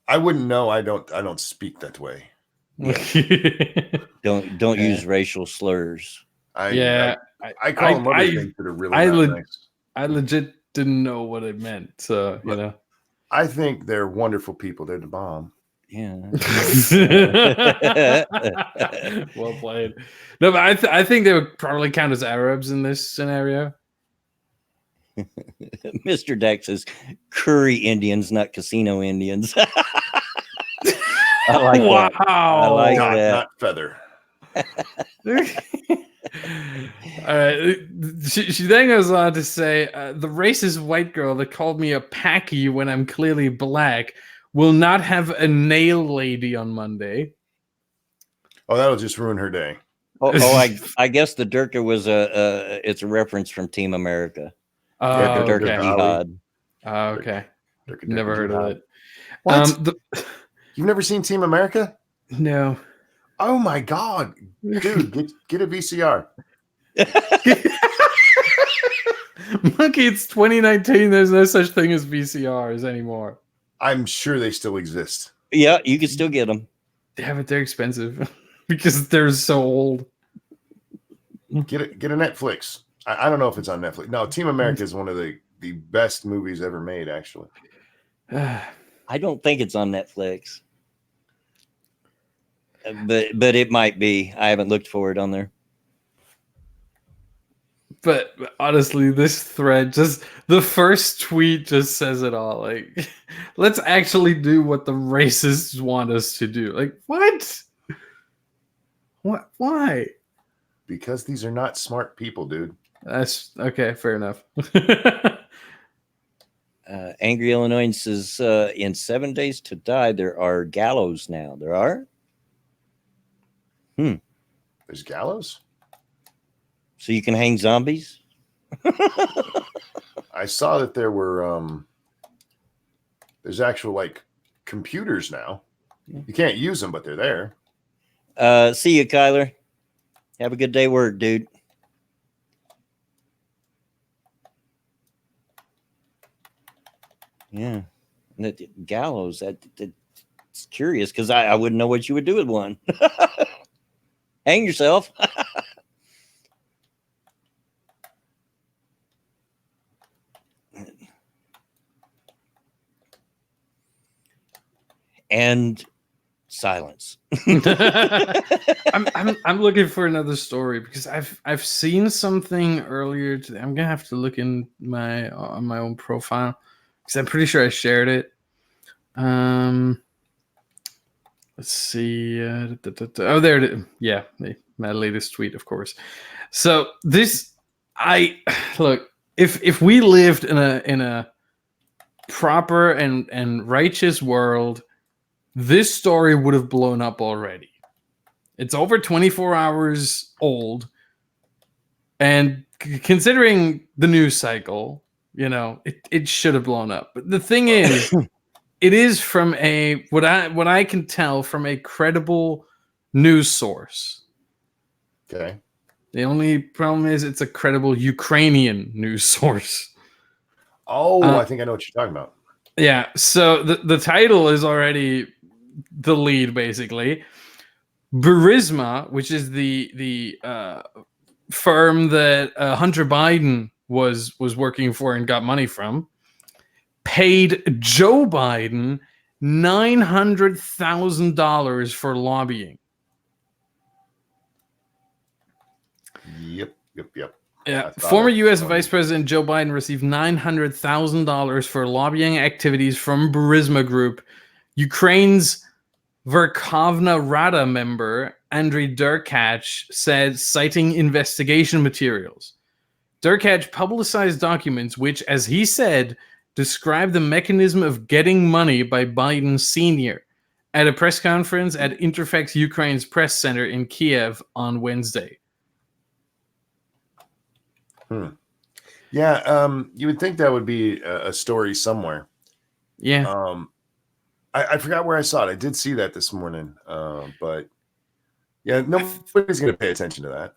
I wouldn't know. I don't speak that way. Don't use racial slurs. I call them other things that are really nice. I legit didn't know what it meant. So I think they're wonderful people. They're the bomb. Yeah. Well played. No, but I think they would probably count as Arabs in this scenario. Mr. Dex says curry Indians, not casino Indians. I like wow. that. I like that. Not feather. All right. She then goes on to say, the racist white girl that called me a packy when I'm clearly black will not have a nail lady on Monday. Oh, that'll just ruin her day. I guess the Durka was it's a reference from Team America. Oh, Durka okay. Jihad. Oh, okay. Durka Never heard of it. What? You've never seen Team America? No. Oh my God, dude, get a VCR. Monkey, it's 2019. There's no such thing as VCRs anymore. I'm sure they still exist. Yeah, you can still get them. Yeah, but they're expensive because they're so old. Get a Netflix. I don't know if it's on Netflix. No, Team America is one of the best movies ever made, actually. I don't think it's on Netflix, but it might be. I haven't looked for it on there. But honestly, this thread, just the first tweet just says it all. Like, let's actually do what the racists want us to do. Like, what? What? Why? Because these are not smart people, dude. That's okay. Fair enough. Angry Illinois says, in 7 Days to Die, there are gallows now. There are? There's gallows? So you can hang zombies? I saw that there were there's actual like computers now. You can't use them, but they're there. See you, Kyler. Have a good day work, dude. Yeah. And gallows, it's curious because I wouldn't know what you would do with one. Hang yourself. And silence. I'm looking for another story because I've seen something earlier today. I'm gonna have to look in on my own profile because I'm pretty sure I shared it. Let's see. Oh, there it is. Yeah, my latest tweet, of course. So look. If we lived in a proper and righteous world, this story would have blown up already. It's over 24 hours old. And considering the news cycle, it should have blown up. But the thing is, it is from what I can tell from a credible news source. Okay. The only problem is it's a credible Ukrainian news source. Oh, I think I know what you're talking about. Yeah. So the title is already the lead, basically. Burisma, which is the firm that Hunter Biden was working for and got money from, paid Joe Biden $900,000 for lobbying. Yep. Yeah, former U.S. Vice President Joe Biden received $900,000 for lobbying activities from Burisma Group. Ukraine's Verkhovna Rada member Andriy Derkach said, citing investigation materials. Derkach publicized documents which, as he said, describe the mechanism of getting money by Biden Sr. at a press conference at Interfax Ukraine's press center in Kiev on Wednesday. Yeah, you would think that would be a story somewhere. Yeah. I forgot where I saw it. I did see that this morning, but yeah, nobody's going to pay attention to that.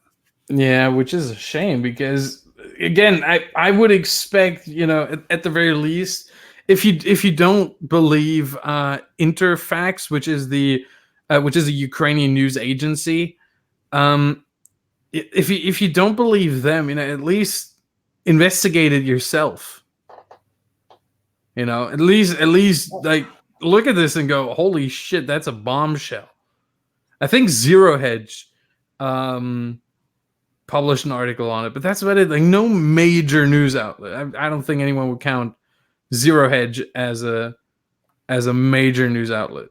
Yeah, which is a shame because, again, I would expect, at the very least, if you don't believe Interfax, which is a Ukrainian news agency, if you don't believe them, at least investigate it yourself. At least like look at this and go, holy shit, that's a bombshell. I think Zero Hedge published an article on it, but that's about it. Like, no major news outlet. I don't think anyone would count Zero Hedge as a major news outlet.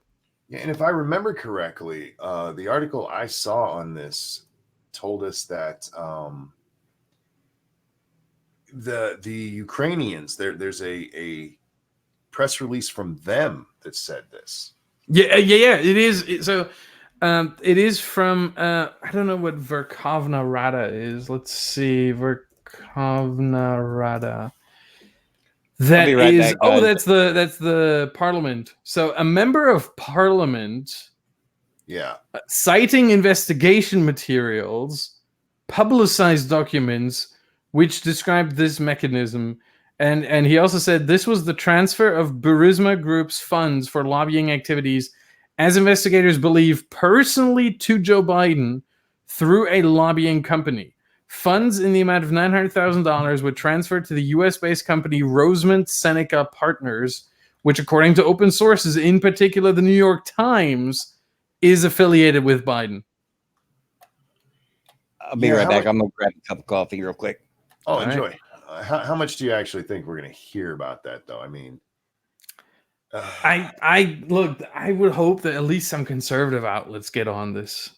Yeah, and if I remember correctly, the article I saw on this told us that the Ukrainians, there's a press release from them that said this. Yeah, it is. So It is from I don't know what Verkhovna Rada is. Let's see, Verkhovna Rada. That be right is back, guys. that's the parliament. So a member of parliament, citing investigation materials, publicized documents which described this mechanism. And he also said this was the transfer of Burisma Group's funds for lobbying activities, as investigators believe, personally to Joe Biden through a lobbying company. Funds in the amount of $900,000 were transferred to the U.S.-based company Rosemont Seneca Partners, which, according to open sources, in particular the New York Times, is affiliated with Biden. I'll be right back. I'm going to grab a cup of coffee real quick. Oh, enjoy. Right. How much do you actually think we're going to hear about that, though? I mean, I would hope that at least some conservative outlets get on this.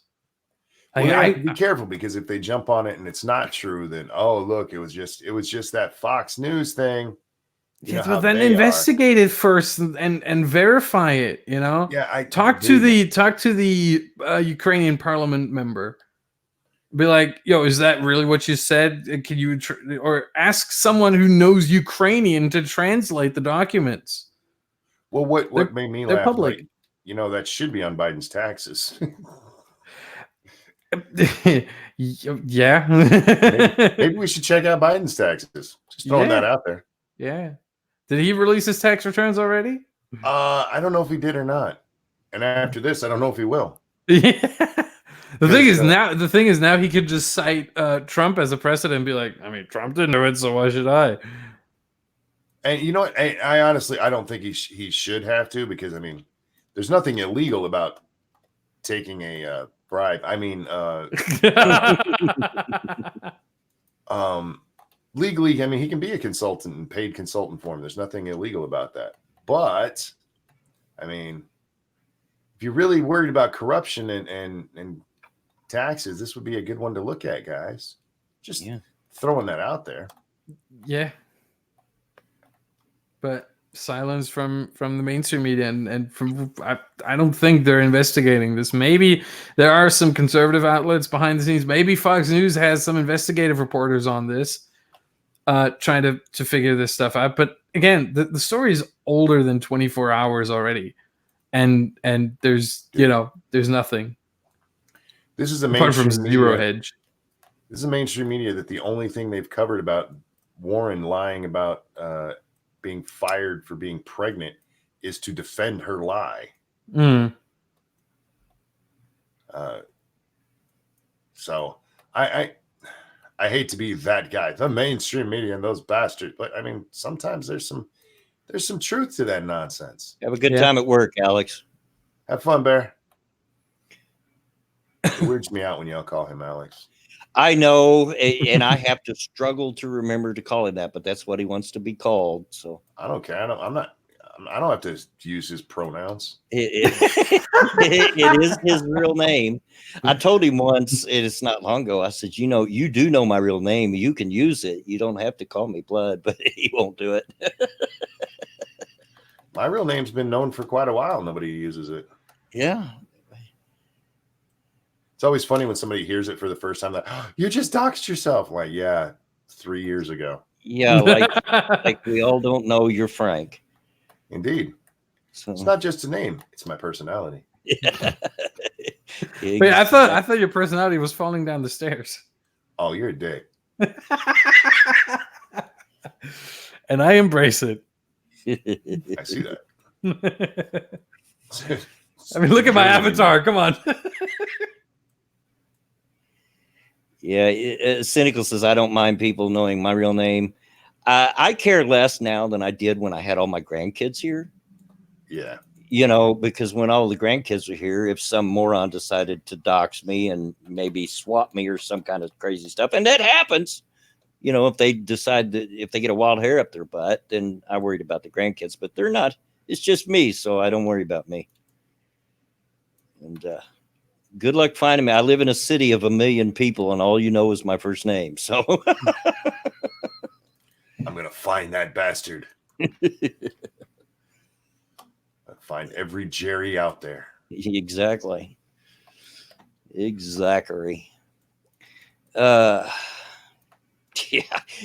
Well, they have to be careful, because if they jump on it and it's not true, then look, it was just that Fox News thing. But then investigate it first and verify it. Yeah, talk to the Ukrainian parliament member. Be like, yo, is that really what you said? Can you or ask someone who knows Ukrainian to translate the documents? Well, what made me laugh? Public. Like, that should be on Biden's taxes. Yeah. maybe we should check out Biden's taxes. Just throwing that out there. Yeah. Did he release his tax returns already? I don't know if he did or not. And after this, I don't know if he will. Yeah. The thing is now he could just cite Trump as a precedent and be like, I mean, Trump didn't do it, so why should I? And you know what? I honestly, I don't think he should have to, because, I mean, there's nothing illegal about taking a bribe. I mean, legally, I mean, he can be a consultant and paid consultant for him. There's nothing illegal about that. But, I mean, if you're really worried about corruption and taxes, this would be a good one to look at, guys. Just throwing that out there. Yeah. But silence from the mainstream media and from I don't think they're investigating this. Maybe there are some conservative outlets behind the scenes. Maybe Fox News has some investigative reporters on this, trying to figure this stuff out. But again, the story is older than 24 hours already, and there's there's nothing. This is a apart from zero hedge. This is a mainstream media that the only thing they've covered about Warren lying about being fired for being pregnant is to defend her lie. So I hate to be that guy, the mainstream media and those bastards, but I mean, sometimes there's some truth to that nonsense. Have a good time at work, Alex. Have fun, Bear. It weirds me out when y'all call him Alex. I know, and I have to struggle to remember to call him that, but that's what he wants to be called. So I don't care. I don't have to use his pronouns. It is his real name. I told him once, it's not long ago, I said, you do know my real name. You can use it. You don't have to call me Blood, but he won't do it. My real name's been known for quite a while. Nobody uses it. Yeah. It's always funny when somebody hears it for the first time, like, oh, you just doxed yourself. Like, yeah, 3 years ago. Yeah, like we all don't know you're Frank. Indeed. So, it's not just a name; it's my personality. Yeah. Wait, I thought your personality was falling down the stairs. Oh, you're a dick. And I embrace it. I see that. I mean, look at my avatar. Come on. Yeah, Cynical says, I don't mind people knowing my real name. I care less now than I did when I had all my grandkids here. Yeah. Because when all the grandkids were here, if some moron decided to dox me and maybe swap me or some kind of crazy stuff, and that happens, if they decide that if they get a wild hair up their butt, then I worried about the grandkids, but they're not. It's just me, so I don't worry about me. And good luck finding me. I live in a city of 1 million people, and all you know is my first name. So I'm going to find that bastard. I'll find every Jerry out there. Exactly. Exactly. Yeah,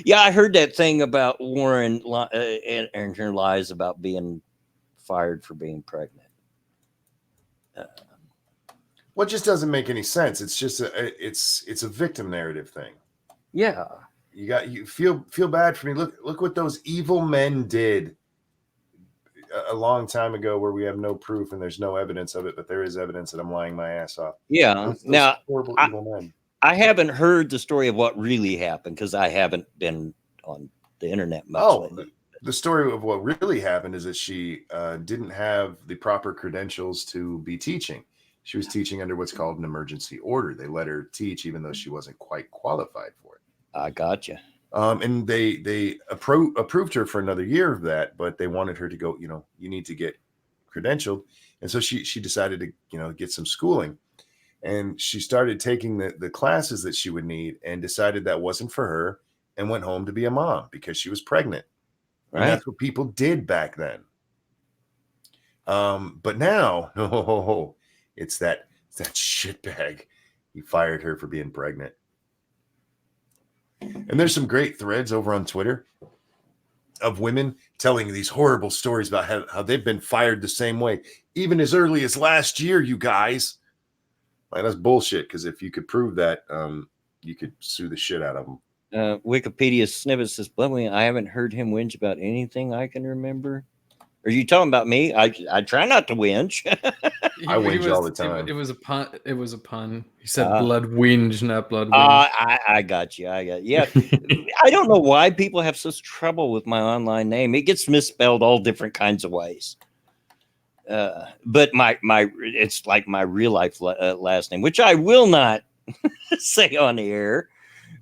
yeah. I heard that thing about Warren and her lies about being fired for being pregnant. Well, it just doesn't make any sense. It's just it's a victim narrative thing. Yeah. You feel bad for me. Look what those evil men did a long time ago, where we have no proof and there's no evidence of it, but there is evidence that I'm lying my ass off. Yeah. Those Now, horrible evil men. I haven't heard the story of what really happened because I haven't been on the internet much lately. The story of what really happened is that she didn't have the proper credentials to be teaching. She was teaching under what's called an emergency order. They let her teach even though she wasn't quite qualified for it. I gotcha. And they approved her for another year of that, but they wanted her to go, you need to get credentialed. And so she decided to, get some schooling. And she started taking the classes that she would need and decided that wasn't for her and went home to be a mom because she was pregnant. Right. And that's what people did back then. But now, it's that shitbag. He fired her for being pregnant. And there's some great threads over on Twitter of women telling these horrible stories about how they've been fired the same way, even as early as last year, you guys. Like, that's bullshit, because if you could prove that, you could sue the shit out of them. Wikipedia snippet says, Blumley, I haven't heard him whinge about anything I can remember. Are you talking about me? I try not to whinge. I whinge all the time. It was a pun. It was a pun. He said blood whinge, not blood whinge. I got you. Yeah. I don't know why people have such trouble with my online name. It gets misspelled all different kinds of ways. But my it's like my real life last name, which I will not say on the air.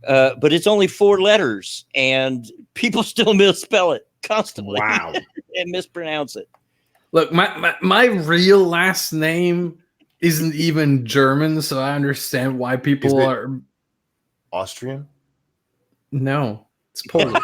But it's only 4 letters, and people still misspell it constantly. Wow. And mispronounce it. Look, my real last name isn't even German, so I understand why people are Austrian. No, it's Polish.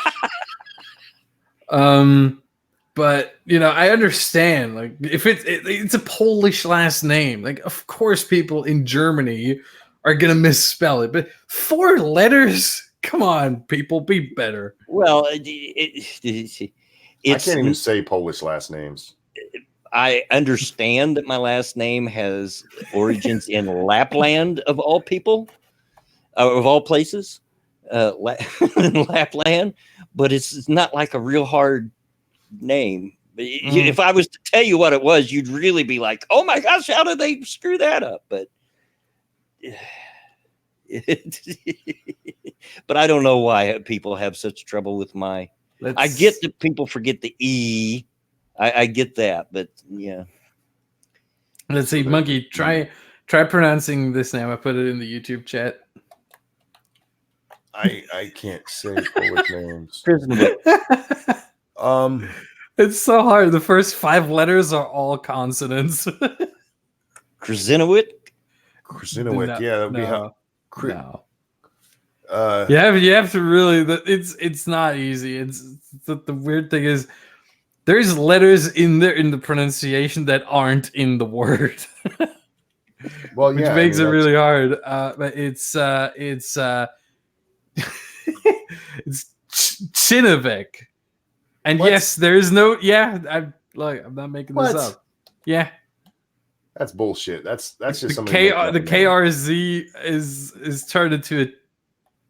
But I understand. Like, if it's a Polish last name, like, of course people in Germany are gonna misspell it. But 4 letters? Come on, people, be better. Well, I can't even say Polish last names. I understand that my last name has origins in Lapland, of all people, of all places, in Lapland, but it's not like a real hard name. If I was to tell you what it was, you'd really be like, "Oh my gosh, how did they screw that up?" But but I don't know why people have such trouble with my. I get that people forget the E. I get that, but yeah. Let's see, Monkey. Try pronouncing this name. I put it in the YouTube chat. I can't say Polish names. It's so hard. The first 5 letters are all consonants. Krasinowit? Krasinowit, yeah, that would be how. No. You have to really. It's not easy. It's the weird thing is there's letters in there in the pronunciation that aren't in the word. Well, which makes it really hard. But it's it's Chinovec. And what? Yes, there is no. Yeah, I'm not making this up. Yeah, that's bullshit. That's just the KRZ is turned into a.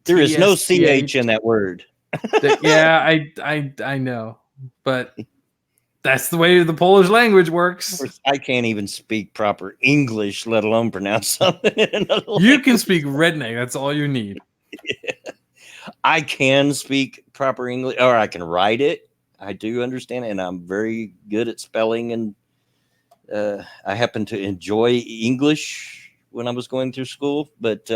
There is no CH in that word. Yeah, I know, but that's the way the Polish language works. I can't even speak proper English, let alone pronounce something in another language. You can speak redneck. That's all you need. Yeah. I can speak proper English, or I can write it. I do understand it, and I'm very good at spelling, and I happen to enjoy English when I was going through school, but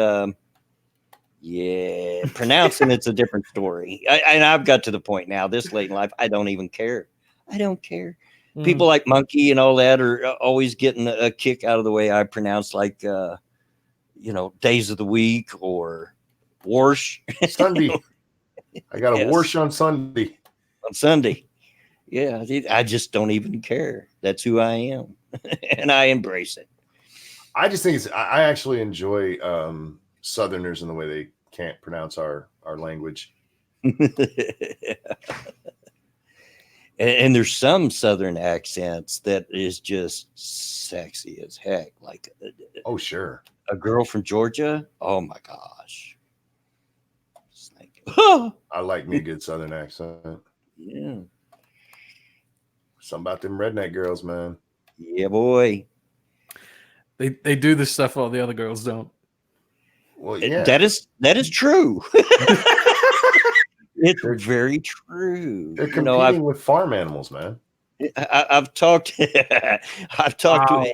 yeah, pronouncing it's a different story. And I've got to the point now, this late in life, I don't even care. I don't care. People like Monkey and all that are always getting a kick out of the way I pronounce, like, days of the week or Warsh. Sunday. I got a Warsh on Sunday. On Sunday. Yeah, I just don't even care. That's who I am. And I embrace it. I just think I actually enjoy Southerners in the way they can't pronounce our language. And there's some Southern accents that is just sexy as heck. Like, oh, sure. A girl from Georgia. Oh my gosh. It's like, oh. I like me a good Southern accent. Yeah. Something about them redneck girls, man. Yeah, boy. They do this stuff while the other girls don't. Well, yeah. That is true. It's very true. They're competing with farm animals, man. I've talked wow.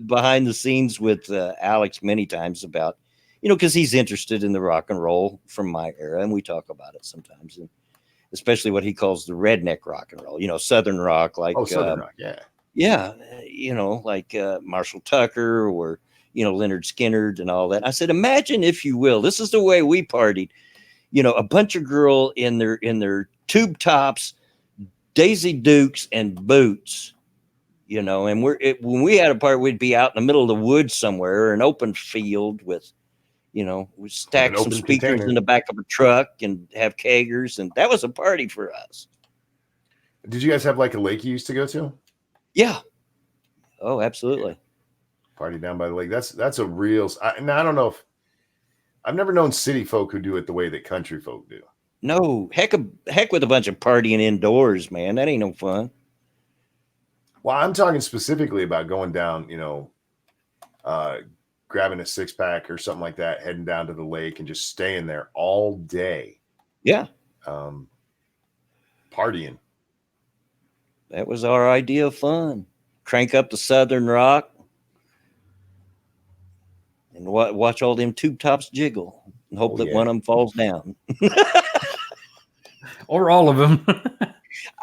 Behind the scenes with Alex many times about, because he's interested in the rock and roll from my era, and we talk about it sometimes, and especially what he calls the redneck rock and roll, Southern rock, like Southern rock, yeah, like Marshall Tucker or Leonard Skinner and all that. I said, imagine, if you will, this is the way we partied. A bunch of girl in their tube tops, Daisy Dukes, and boots, and when we had a party, we'd be out in the middle of the woods somewhere, or an open field with, we stack some speakers container in the back of a truck and have keggers, and that was a party for us. Did you guys have like a lake you used to go to? Yeah. Oh, absolutely. Party down by the lake. That's a real. Now I don't know if. I've never known city folk who do it the way that country folk do. No, heck with a bunch of partying indoors, man. That ain't no fun. Well, I'm talking specifically about going down, grabbing a 6-pack or something like that, heading down to the lake and just staying there all day. Yeah. Partying. That was our idea of fun. Crank up the Southern rock. And watch all them tube tops jiggle and hope that one of them falls down. Or all of them.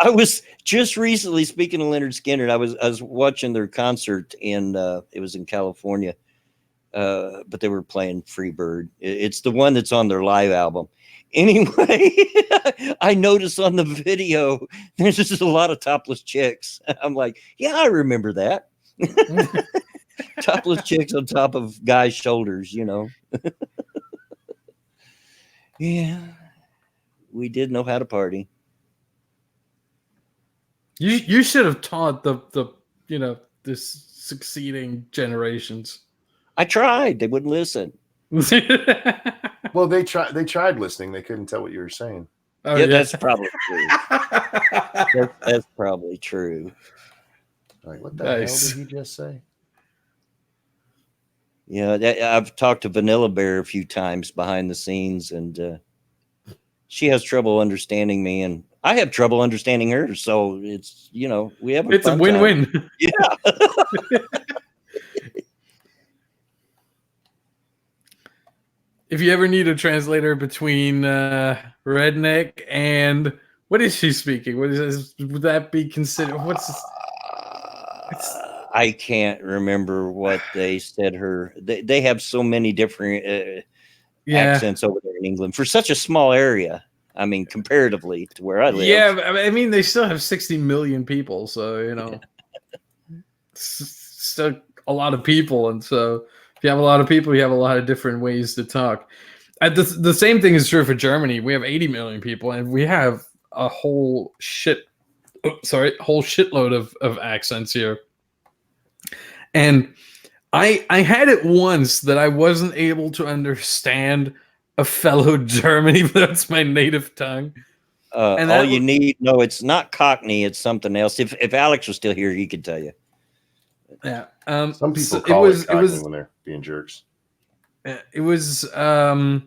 I was just recently, speaking of Leonard Skinner, I was watching their concert it was in California, but they were playing Freebird. It's the one that's on their live album. Anyway, I noticed on the video, there's just a lot of topless chicks. I'm like, yeah, I remember that. Topless chicks on top of guys' shoulders, Yeah, we did know how to party. You should have taught the this succeeding generations. I tried. They wouldn't listen. Well, they tried listening. They couldn't tell what you were saying. Oh, yeah, that's probably true. That's probably true. Like, what the hell did he just say? Yeah, I've talked to Vanilla Bear a few times behind the scenes, and she has trouble understanding me, and I have trouble understanding her. So it's we have a win-win. Time. Yeah. If you ever need a translator between Redneck and what is she speaking? What is would that be considered? I can't remember what they said. They have so many different accents over there in England for such a small area. I mean, comparatively to where I live. Yeah, I mean, they still have 60 million people, so still a lot of people, and so if you have a lot of people, you have a lot of different ways to talk. The same thing is true for Germany. We have 80 million people, and we have a whole shitload of accents here. And I had it once that I wasn't able to understand a fellow German, even though it's my native tongue. And all you need, no, it's not Cockney, it's something else. If Alex was still here, he could tell you. Yeah. Some people call it Cockney when they're being jerks. It was a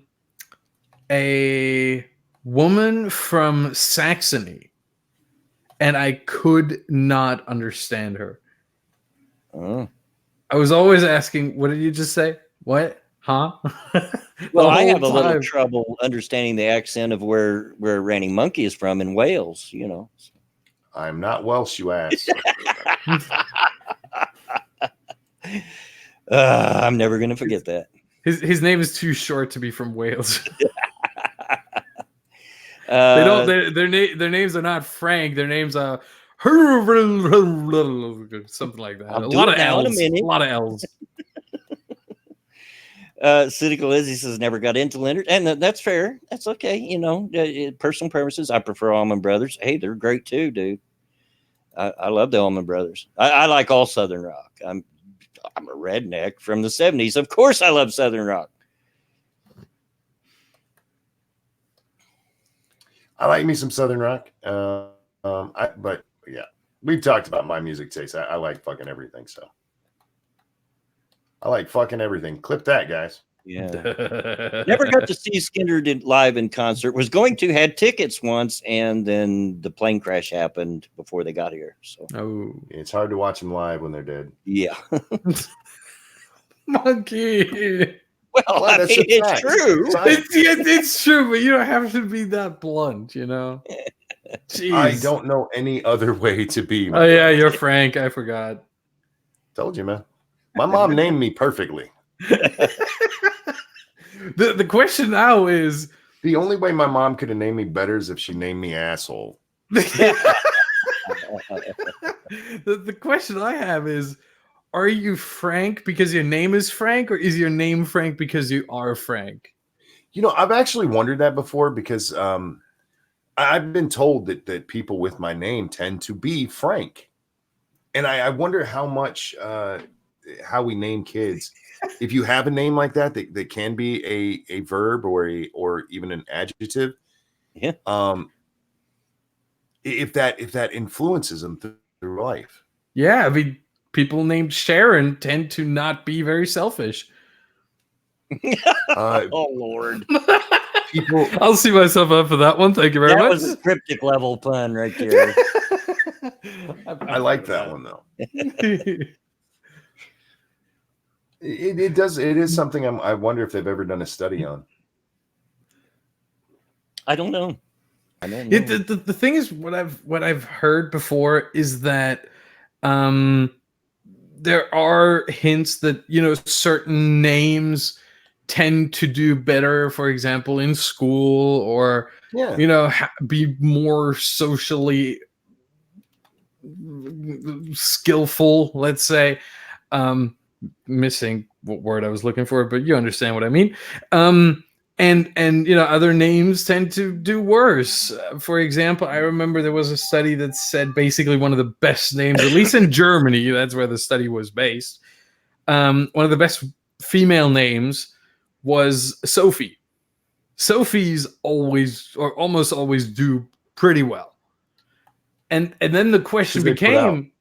woman from Saxony, and I could not understand her. Oh. I was always asking, what did you just say? What? Huh? Well, I have a little trouble understanding the accent of where Randy Monkey is from in Wales, I'm not Welsh, you ass. I'm never going to forget that. His name is too short to be from Wales. They don't. Their names are not Frank. Their names are something like that. A lot of L's. Cynical Lizzie says never got into Leonard, and that's fair. That's okay. You know, personal preferences. I prefer Allman Brothers. Hey, they're great too, dude. I love the Allman Brothers. I like all Southern rock. I'm a redneck from the 70s. Of course, I love Southern rock. I like me some Southern rock. But yeah, we've talked about my music taste. I like fucking everything. So I like fucking everything. Clip that, guys. Yeah. Never got to see Skinner live in concert. Was going to, had tickets once, and then the plane crash happened before they got here. So it's hard to watch them live when they're dead. Yeah. Monkey. Well, I mean, it's true. It's true, but you don't have to be that blunt, you know. Jeez. I don't know any other way to be. Oh yeah, you're Frank. I forgot. Told you, man. My mom named me perfectly. The question now is, the only way my mom could have named me better is if she named me asshole. The question I have is, are you Frank because your name is Frank, or is your name Frank because you are Frank? You know, I've actually wondered that before, because I've been told that people with my name tend to be Frank. And I wonder how much how we name kids. If you have a name like that can be a verb or even an adjective. Yeah. If that influences them through life. Yeah, I mean, people named Sharon tend to not be very selfish. Oh Lord. People, I'll see myself up for that one. Thank you very much. That was a cryptic level pun right there. I like that one though. It does. It is something I wonder if they've ever done a study on. I don't know. The thing is, what I've heard before is that there are hints that, you know, certain names tend to do better, for example, in school, or you know, be more socially skillful, let's say. Missing what word I was looking for, but you understand what I mean. And you know, other names tend to do worse. For example, I remember there was a study that said basically one of the best names, at least in Germany, that's where the study was based. One of the best female names was Sophie. Sophie's always, or almost always, do pretty well. And then the question became,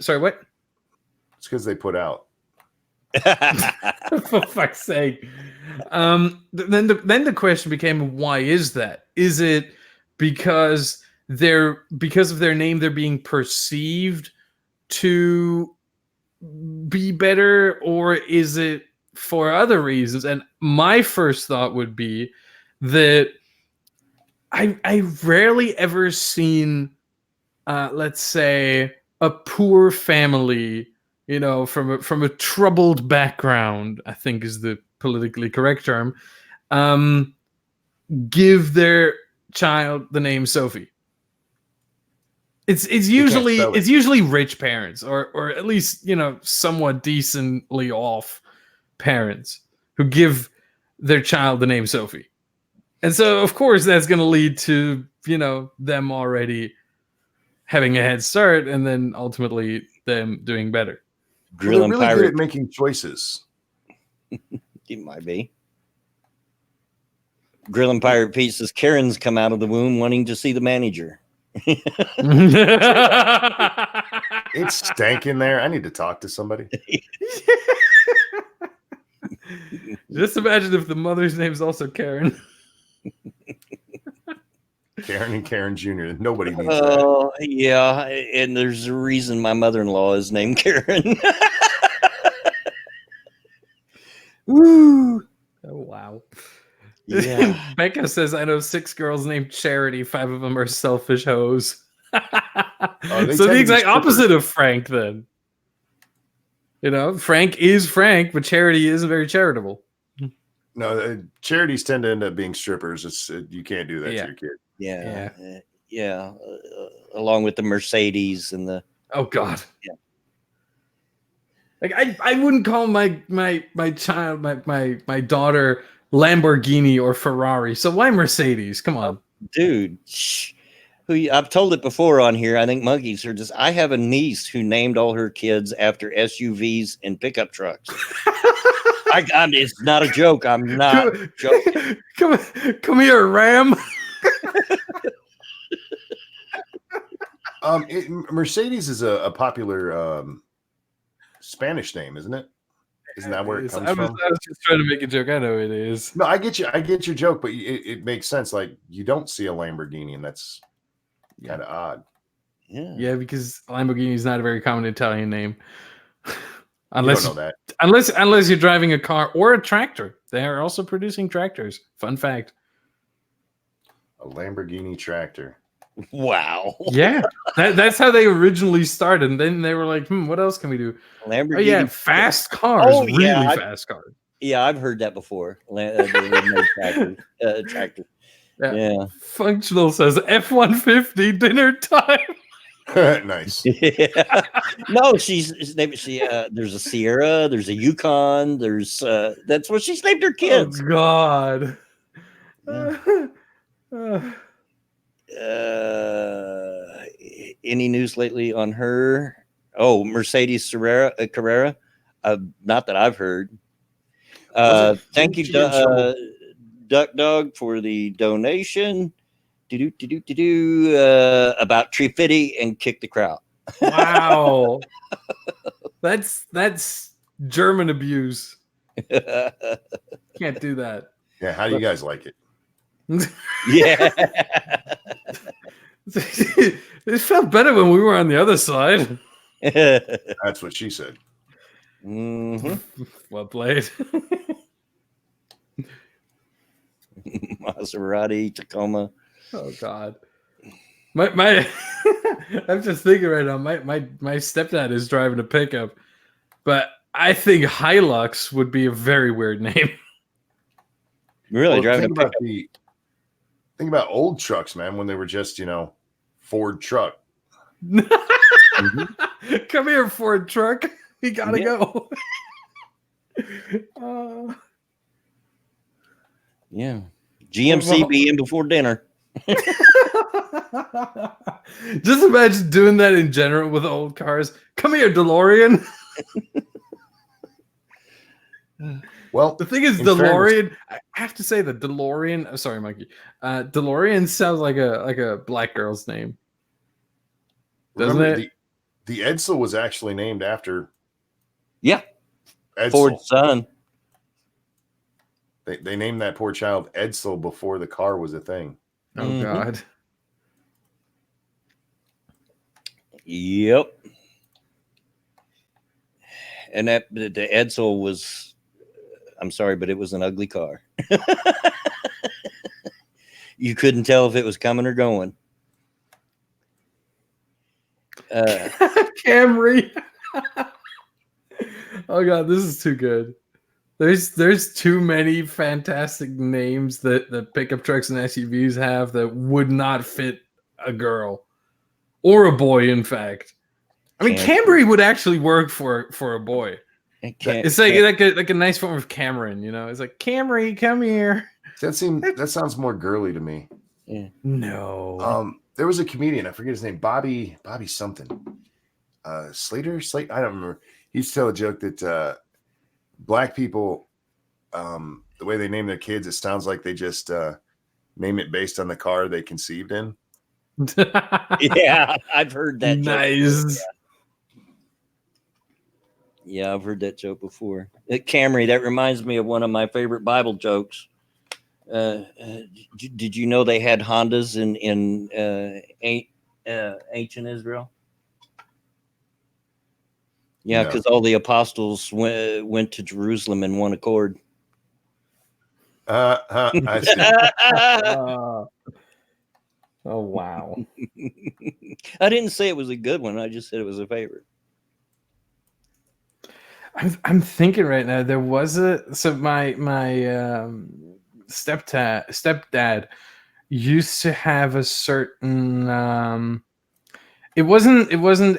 sorry, what? It's because they put out. For fuck's sake. Then the question became, why is that? Is it because of their name they're being perceived to be better, or is it for other reasons? And my first thought would be that I rarely ever seen let's say a poor family, you know, from a troubled background, I think is the politically correct term, give their child the name Sophie. It's usually rich parents, or at least, you know, somewhat decently off parents who give their child the name Sophie. And so of course that's going to lead to, you know, them already having a head start, and then ultimately them doing better. Well, they're really good at making choices. It might be. Grill and Pirate Pete says Karen's come out of the womb wanting to see the manager. It's stank in there. I need to talk to somebody. Just imagine if the mother's name is also Karen. Karen and Karen Jr. Nobody needs that. Oh, yeah. And there's a reason my mother-in-law is named Karen. Woo. Oh, wow. Yeah. Becca says, I know 6 girls named Charity. 5 of them are selfish hoes. So the exact opposite of Frank, then. You know, Frank is Frank, but Charity isn't very charitable. No, charities tend to end up being strippers. It's you can't do that to your kid. Yeah. Along with the Mercedes and the. Oh God. Yeah. Like I wouldn't call my child my daughter Lamborghini or Ferrari. So why Mercedes? Come on, dude. I've told it before on here. I think monkeys are just. I have a niece who named all her kids after SUVs and pickup trucks. It's not a joke. I'm not joking. Come here, Ram. Mercedes is a popular Spanish name, isn't it? Isn't that where it comes from? I was just trying to make a joke. I know it is. No, I get you. I get your joke, but it makes sense. Like you don't see a Lamborghini, and that's kind of odd. Yeah, because Lamborghini is not a very common Italian name. Unless you don't know that. Unless you're driving a car or a tractor. They are also producing tractors. Fun fact. A Lamborghini tractor. Wow. Yeah. That's how they originally started. And then they were like, what else can we do? Lamborghini. Oh, yeah, fast cars. Oh, really fast cars. Yeah, I've heard that before. Tractor. Yeah. Functional says F-150 dinner time. Nice. Yeah. No, there's a Sierra, there's a Yukon, there's that's what she's named her kids. Oh God. Any news lately on her? Oh, Mercedes Carrera. Not that I've heard. Thank you, Duck Dog, for the donation. About Tree Fitty and Kick the Crowd. Wow. That's German abuse. Can't do that. Yeah, how do you guys like it? Yeah. It felt better when we were on the other side. That's what she said. Mm-hmm. Well played. Maserati, Tacoma. Oh God. My I'm just thinking right now, my stepdad is driving a pickup, but I think Hilux would be a very weird name. Really, driving a pickup. Think about old trucks, man, when they were just, Ford truck. Mm-hmm. Come here, Ford truck. You gotta go. Yeah. GMC being before dinner. Just imagine doing that in general with old cars. Come here, DeLorean. Well, the thing is, DeLorean. I have to say that DeLorean. Sorry, Mikey. DeLorean sounds like a black girl's name, doesn't it? The Edsel was actually named after. Yeah, Edsel. Ford's son. They named that poor child Edsel before the car was a thing. Oh God. Yep. And the Edsel was, I'm sorry, but it was an ugly car. You couldn't tell if it was coming or going. Camry. Oh God, this is too good. There's too many fantastic names that pickup trucks and SUVs have that would not fit a girl or a boy. In fact, I mean, Camry would actually work for a boy. It's like a nice form of Cameron, It's like, Camry, come here. That sounds more girly to me. Yeah. No. There was a comedian, I forget his name, Bobby something. Slate, I don't remember. He used to tell a joke that black people, the way they name their kids, it sounds like they just name it based on the car they conceived in. Yeah, I've heard that. Nice. Yeah, I've heard that joke before. Camry, that reminds me of one of my favorite Bible jokes. Did you know they had Hondas in ancient Israel? Yeah, because all the apostles went to Jerusalem in one accord. I see. Oh, wow. I didn't say it was a good one. I just said it was a favorite. I'm thinking right now. There was my stepdad used to have a certain. It wasn't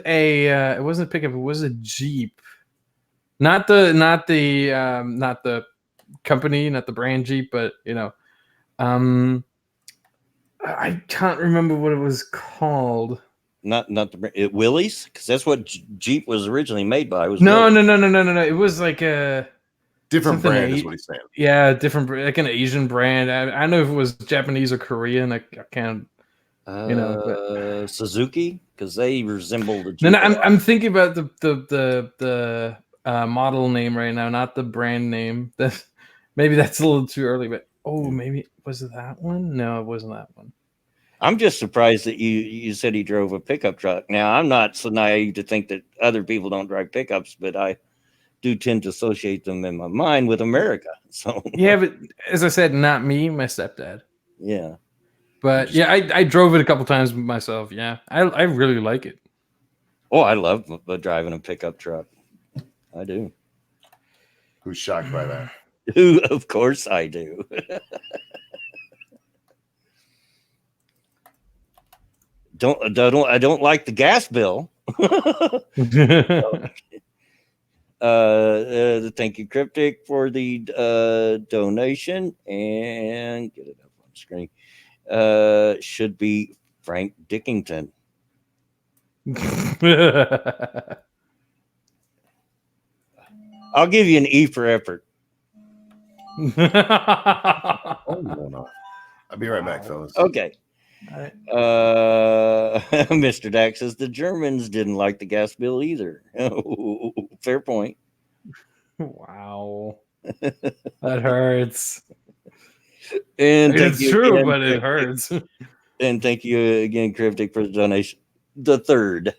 a pickup. It was a Jeep, Not the company, not the brand Jeep, but I can't remember what it was called. Not the Willys, because that's what Jeep was originally made by. Was no. It was like a different brand, is what he's saying. Yeah, different, like an Asian brand. I don't know if it was Japanese or Korean. I can't, but Suzuki, because they resemble the Jeep. No, I'm thinking about the model name right now, not the brand name. Maybe that's a little too early, but maybe was it that one? No, it wasn't that one. I'm just surprised that you said he drove a pickup truck. Now, I'm not so naive to think that other people don't drive pickups, but I do tend to associate them in my mind with America. So yeah, but as I said, not me, my stepdad. Yeah. But yeah, I drove it a couple times myself. Yeah, I really like it. Oh, I love driving a pickup truck. I do. Who's shocked by that? Who, of course, I do. I don't like the gas bill. Thank you, Cryptic, for the donation, and get it up on screen. Should be Frank Dickington. I'll give you an E for effort. I'll be right back, fellas. Okay. Right. Mr. Dax says the Germans didn't like the gas bill either. Fair point. Wow. That hurts. And it's true, but it hurts. And thank you again, Cryptic, for the donation. The third.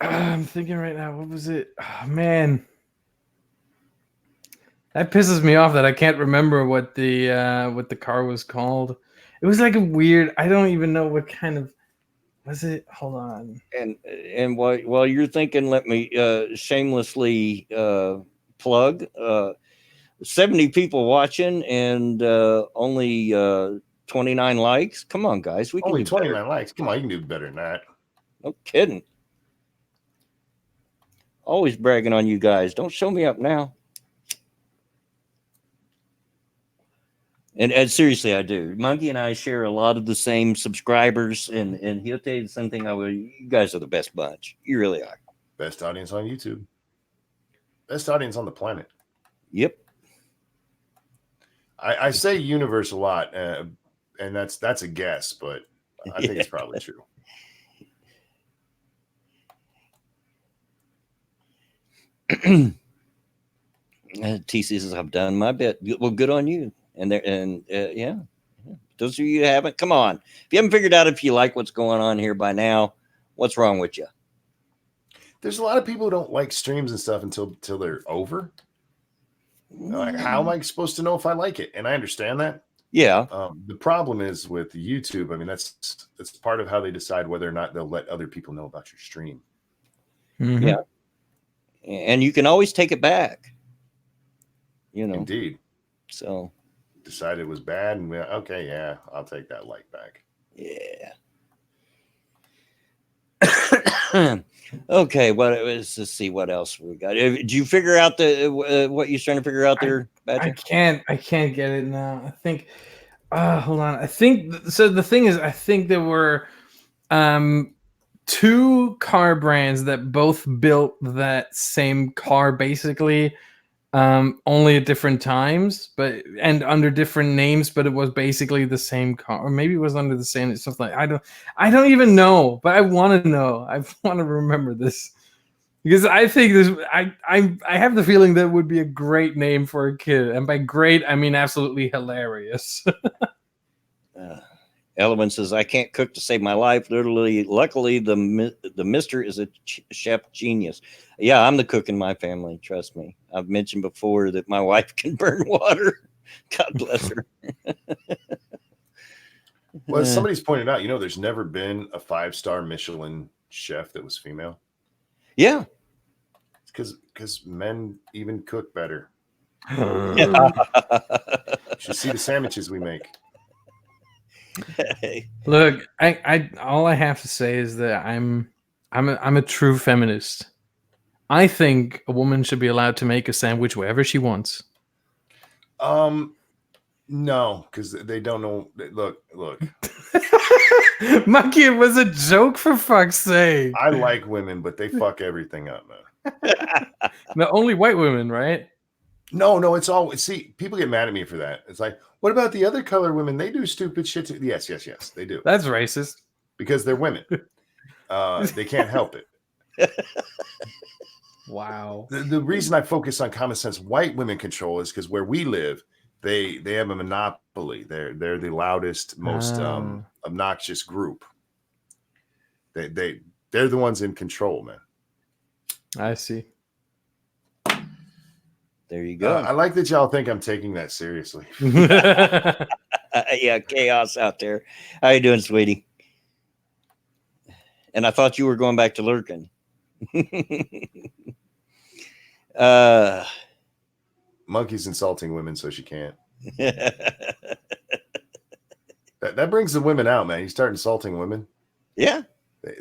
I'm thinking right now, what was it? Oh, man. That pisses me off that I can't remember what the car was called. It was like a weird, I don't even know what kind of, was it? Hold on. And while you're thinking, let me shamelessly plug 70 people watching and only 29 likes. Come on, guys. We can only do 29 better. Likes. Come on, you can do better than that. No kidding. Always bragging on you guys. Don't show me up now. And seriously, I do. Monkey and I share a lot of the same subscribers, and he'll tell you the same thing. You guys are the best bunch. You really are. Best audience on YouTube. Best audience on the planet. Yep. I say universe a lot, and that's a guess, but I think it's probably true. TC says, I've done my bit. Well, good on you. Yeah. Those of you who haven't, come on. If you haven't figured out if you like what's going on here by now, what's wrong with you? There's a lot of people who don't like streams and stuff until they're over. Like, how am I supposed to know if I like it? And I understand that. Yeah. The problem is with YouTube. I mean, that's part of how they decide whether or not they'll let other people know about your stream. Mm-hmm. Yeah. And you can always take it back. Indeed. So decided it was bad, and okay, yeah, I'll take that like back. Yeah. Okay, let's see what else we got. Did you figure out what you're trying to figure out there, Badger? I can't get it now. I think hold on. I think so. The thing is, I think there were two car brands that both built that same car basically, only at different times, and under different names, but it was basically the same car, or maybe it was under the same something. I don't even know, but I want to know. I want to remember this because I think this. I have the feeling that would be a great name for a kid, and by great I mean absolutely hilarious. Element says, I can't cook to save my life. Luckily, the mister is a chef genius. Yeah, I'm the cook in my family. Trust me. I've mentioned before that my wife can burn water. God bless her. Well, somebody's pointed out, there's never been a 5-star Michelin chef that was female. Yeah. It's because men even cook better. You should see the sandwiches we make. Look, I all I have to say is that I'm I'm a true feminist. I think a woman should be allowed to make a sandwich wherever she wants. No, because they don't know. Look. Monkey, it was a joke, for fuck's sake. I like women, but they fuck everything up, man. No, only white women, right? No, it's all. See, people get mad at me for that. It's like, what about the other color women? They do stupid shit too. Yes, they do. That's racist. Because they're women. They can't help it. Wow. The reason I focus on common sense white women control is because where we live, they have a monopoly. They're the loudest, most obnoxious group. They're the ones in control, man. I see. There you go. I like that y'all think I'm taking that seriously. Yeah, chaos out there. How you doing, sweetie? And I thought you were going back to lurking. Monkey's insulting women, so she can't. that brings the women out, man. You start insulting women. Yeah. They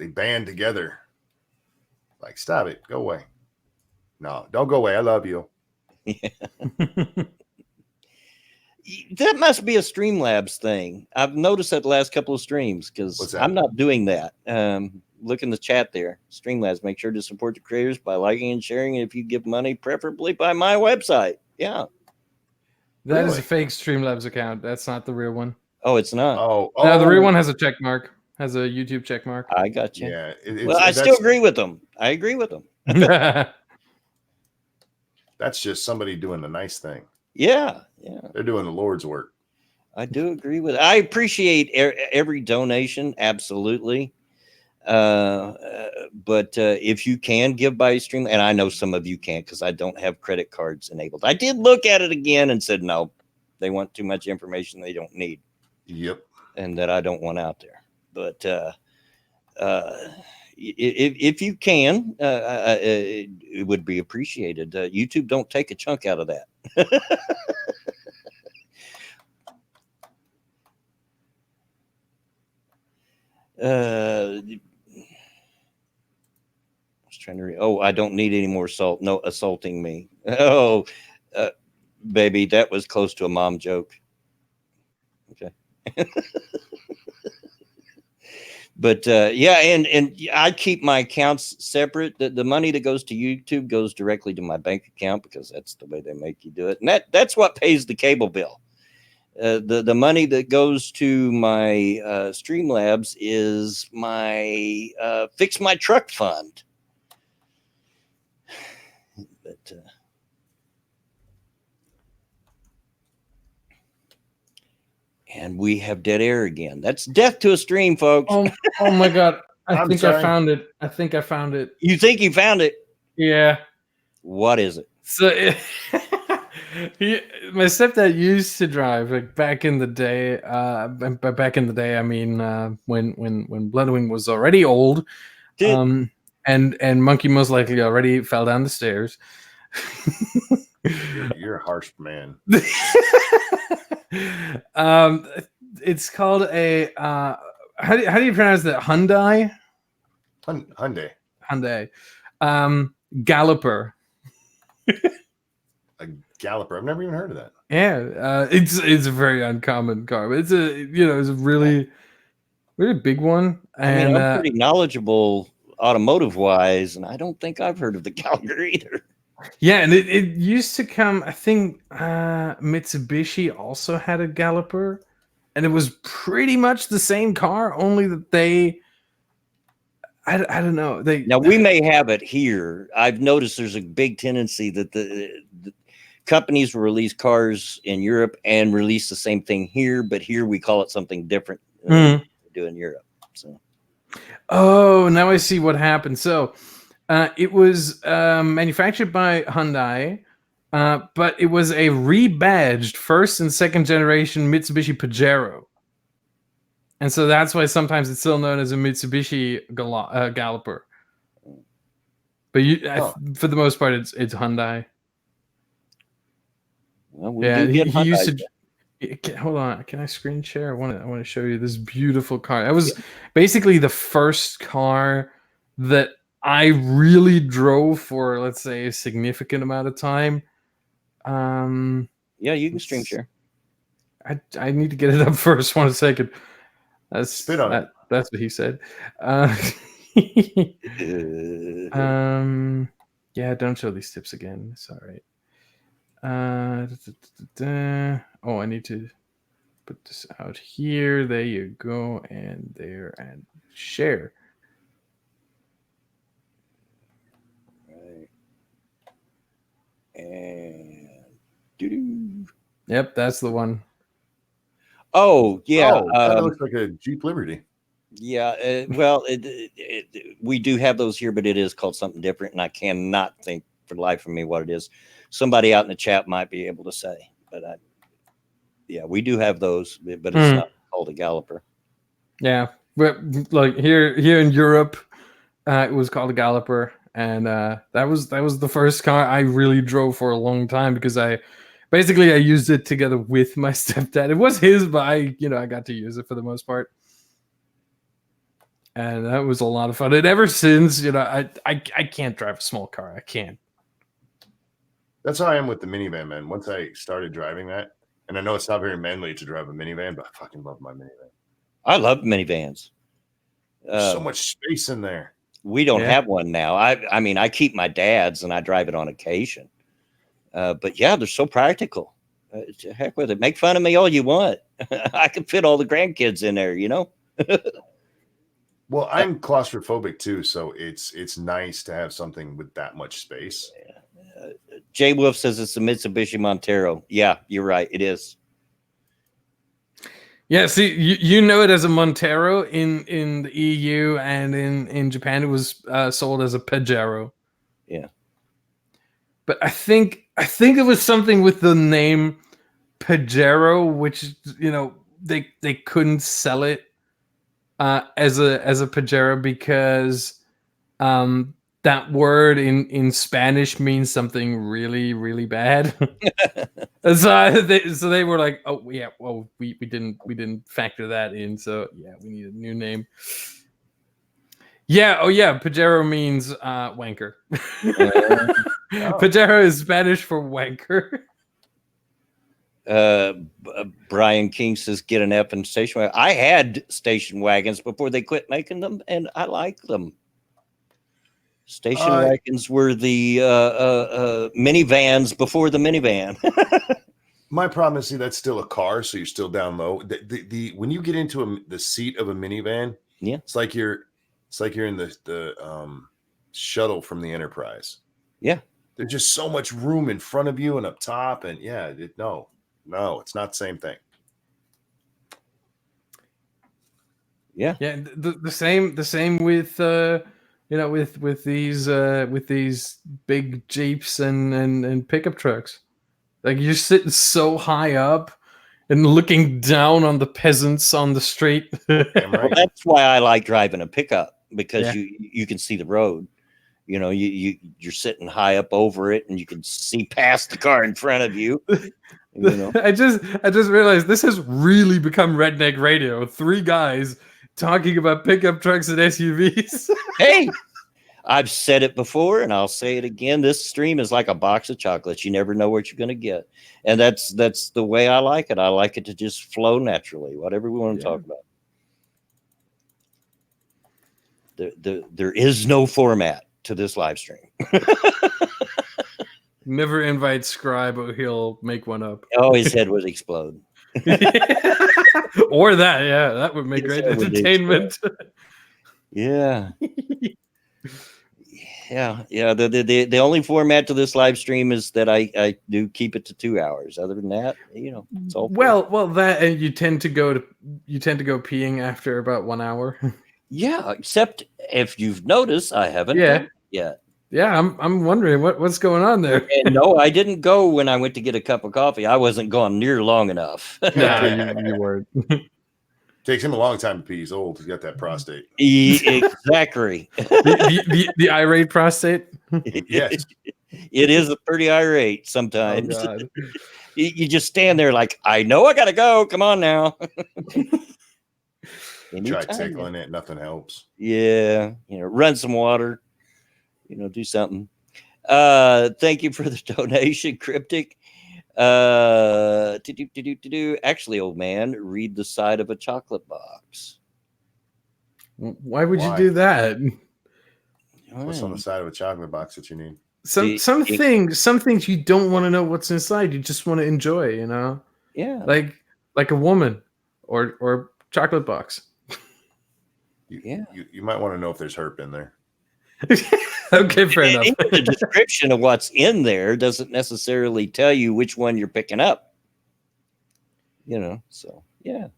band together. Like, stop it. Go away. No, don't go away. I love you. Yeah. That must be a Streamlabs thing. I've noticed that the last couple of streams because I'm not doing that. Look in the chat there. Streamlabs, make sure to support the creators by liking and sharing. And if you give money, preferably by my website. Yeah. That is a fake Streamlabs account. That's not the real one. Oh, it's not. No, the real one has a check mark. Has a YouTube check mark. I got you. Yeah. Well, I still agree with them. I agree with them. That's just somebody doing a nice thing. Yeah. They're doing the Lord's work. I do agree with it. I appreciate every donation. Absolutely. But if you can give by stream, and I know some of you can't because I don't have credit cards enabled. I did look at it again and said, no, they want too much information they don't need. Yep. And that I don't want out there. But if you can, it would be appreciated. YouTube don't take a chunk out of that. I was trying to I don't need any more salt. No assaulting me. Baby, that was close to a mom joke. Okay. But yeah, and I keep my accounts separate. The money that goes to YouTube goes directly to my bank account because that's the way they make you do it. And that's what pays the cable bill. The money that goes to my Streamlabs is my fix my truck fund. But and we have dead air again. That's death to a stream, folks. Oh my God. I think I found it. You think you found it? Yeah. What is it? So my stepdad used to drive like back in the day. By back in the day, I mean when Bloodwing was already old, and Monkey most likely already fell down the stairs. You're a harsh man. It's called a how do you pronounce that? Hyundai. Galloper. A Galloper. I've never even heard of that. Yeah, it's a very uncommon car, but it's a really big one. And I'm pretty knowledgeable automotive wise, and I don't think I've heard of the Gallagher either. Yeah, and it used to come. I think Mitsubishi also had a Galloper, and it was pretty much the same car, only that they. I don't know. Now we may have it here. I've noticed there's a big tendency that the companies will release cars in Europe and release the same thing here, but here we call it something different than we do in Europe. So. Oh, now I see what happened. So. It was manufactured by Hyundai, but it was a rebadged first and second generation Mitsubishi Pajero. And so that's why sometimes it's still known as a Mitsubishi Galloper. But for the most part, it's Hyundai. Well, he hold on. Can I screen share? I want to show you this beautiful car. That was basically the first car that I really drove for, let's say, a significant amount of time. Yeah, you can stream share. I need to get it up first. 1 second. Spit on it. That's what he said. Yeah, don't show these tips again. It's all right. Oh, I need to put this out here. There you go, and there, and share. Right. And doo-doo. Yep, that's the one. Oh yeah, that looks like a Jeep Liberty. Yeah, well, we do have those here, but it is called something different, and I cannot think for the life of me what it is. Somebody out in the chat might be able to say, but yeah, we do have those, but it's not called a Galloper. Yeah, but like here in Europe, it was called a Galloper, and that was the first car I really drove for a long time because I used it together with my stepdad. It was his, but I got to use it for the most part. And that was a lot of fun. And ever since, I can't drive a small car. I can't. That's how I am with the minivan, man. Once I started driving that, and I know it's not very manly to drive a minivan, but I fucking love my minivan. I love minivans. So much space in there. We don't have one now. I mean, I keep my dad's and I drive it on occasion. But yeah, they're so practical. Heck with it. Make fun of me all you want. I can fit all the grandkids in there, Well, I'm claustrophobic too, so it's nice to have something with that much space. Jay Wolf says it's a Mitsubishi Montero. Yeah, you're right. It is. Yeah, see, you know it as a Montero in the EU, and in Japan it was sold as a Pajero. Yeah. But I think it was something with the name Pajero, which they couldn't sell it as a Pajero because that word in Spanish means something really, really bad. so they were like, oh yeah, well we didn't factor that in, so yeah, we need a new name. Yeah, oh yeah, Pajero means wanker. Pajero is Spanish for wanker. Brian King says get an effing station wagon. I had station wagons before they quit making them, and I like them. Station wagons were the minivans before the minivan. My problem is, see, that's still a car, so you're still down low. The when you get into the seat of a minivan, yeah, it's like you're in the shuttle from the Enterprise. Yeah, there's just so much room in front of you and up top, and yeah, no, it's not the same thing. Yeah, the same with with these big Jeeps and pickup trucks. Like you're sitting so high up and looking down on the peasants on the street. Well, that's why I like driving a pickup, because you can see the road. You're sitting high up over it and you can see past the car in front of you. I just realized this has really become Redneck Radio. 3 guys talking about pickup trucks and SUVs. Hey, I've said it before and I'll say it again. This stream is like a box of chocolates. You never know what you're going to get. And that's the way I like it. I like it to just flow naturally, whatever we want to talk about. There is no format to this live stream. Never invite Scribe, or he'll make one up. Oh, his head would explode. Or that would make great entertainment. Yeah. Yeah. The only format to this live stream is that I do keep it to 2 hours. Other than that, it's all well that, and you tend to go peeing after about 1 hour. Yeah, except if you've noticed, I haven't done it yet. Yeah, I'm wondering what's going on there. And no, I didn't go when I went to get a cup of coffee. I wasn't gone near long enough. No, you weren't. Takes him a long time to pee. He's old. He's got that prostate. Exactly. the irate prostate. Yes. It is a pretty irate sometimes. Oh, God. You just stand there like, I know I gotta go. Come on now. Try tickling it, nothing helps. Yeah, run some water. Do something. Thank you for the donation, Cryptic. Actually, old man, read the side of a chocolate box. Why would you do that? What's on the side of a chocolate box that you need? Some things you don't want to know what's inside. You just want to enjoy, Yeah. Like a woman or chocolate box. You might want to know if there's herp in there. Okay, fair enough. The description of what's in there doesn't necessarily tell you which one you're picking up. So yeah.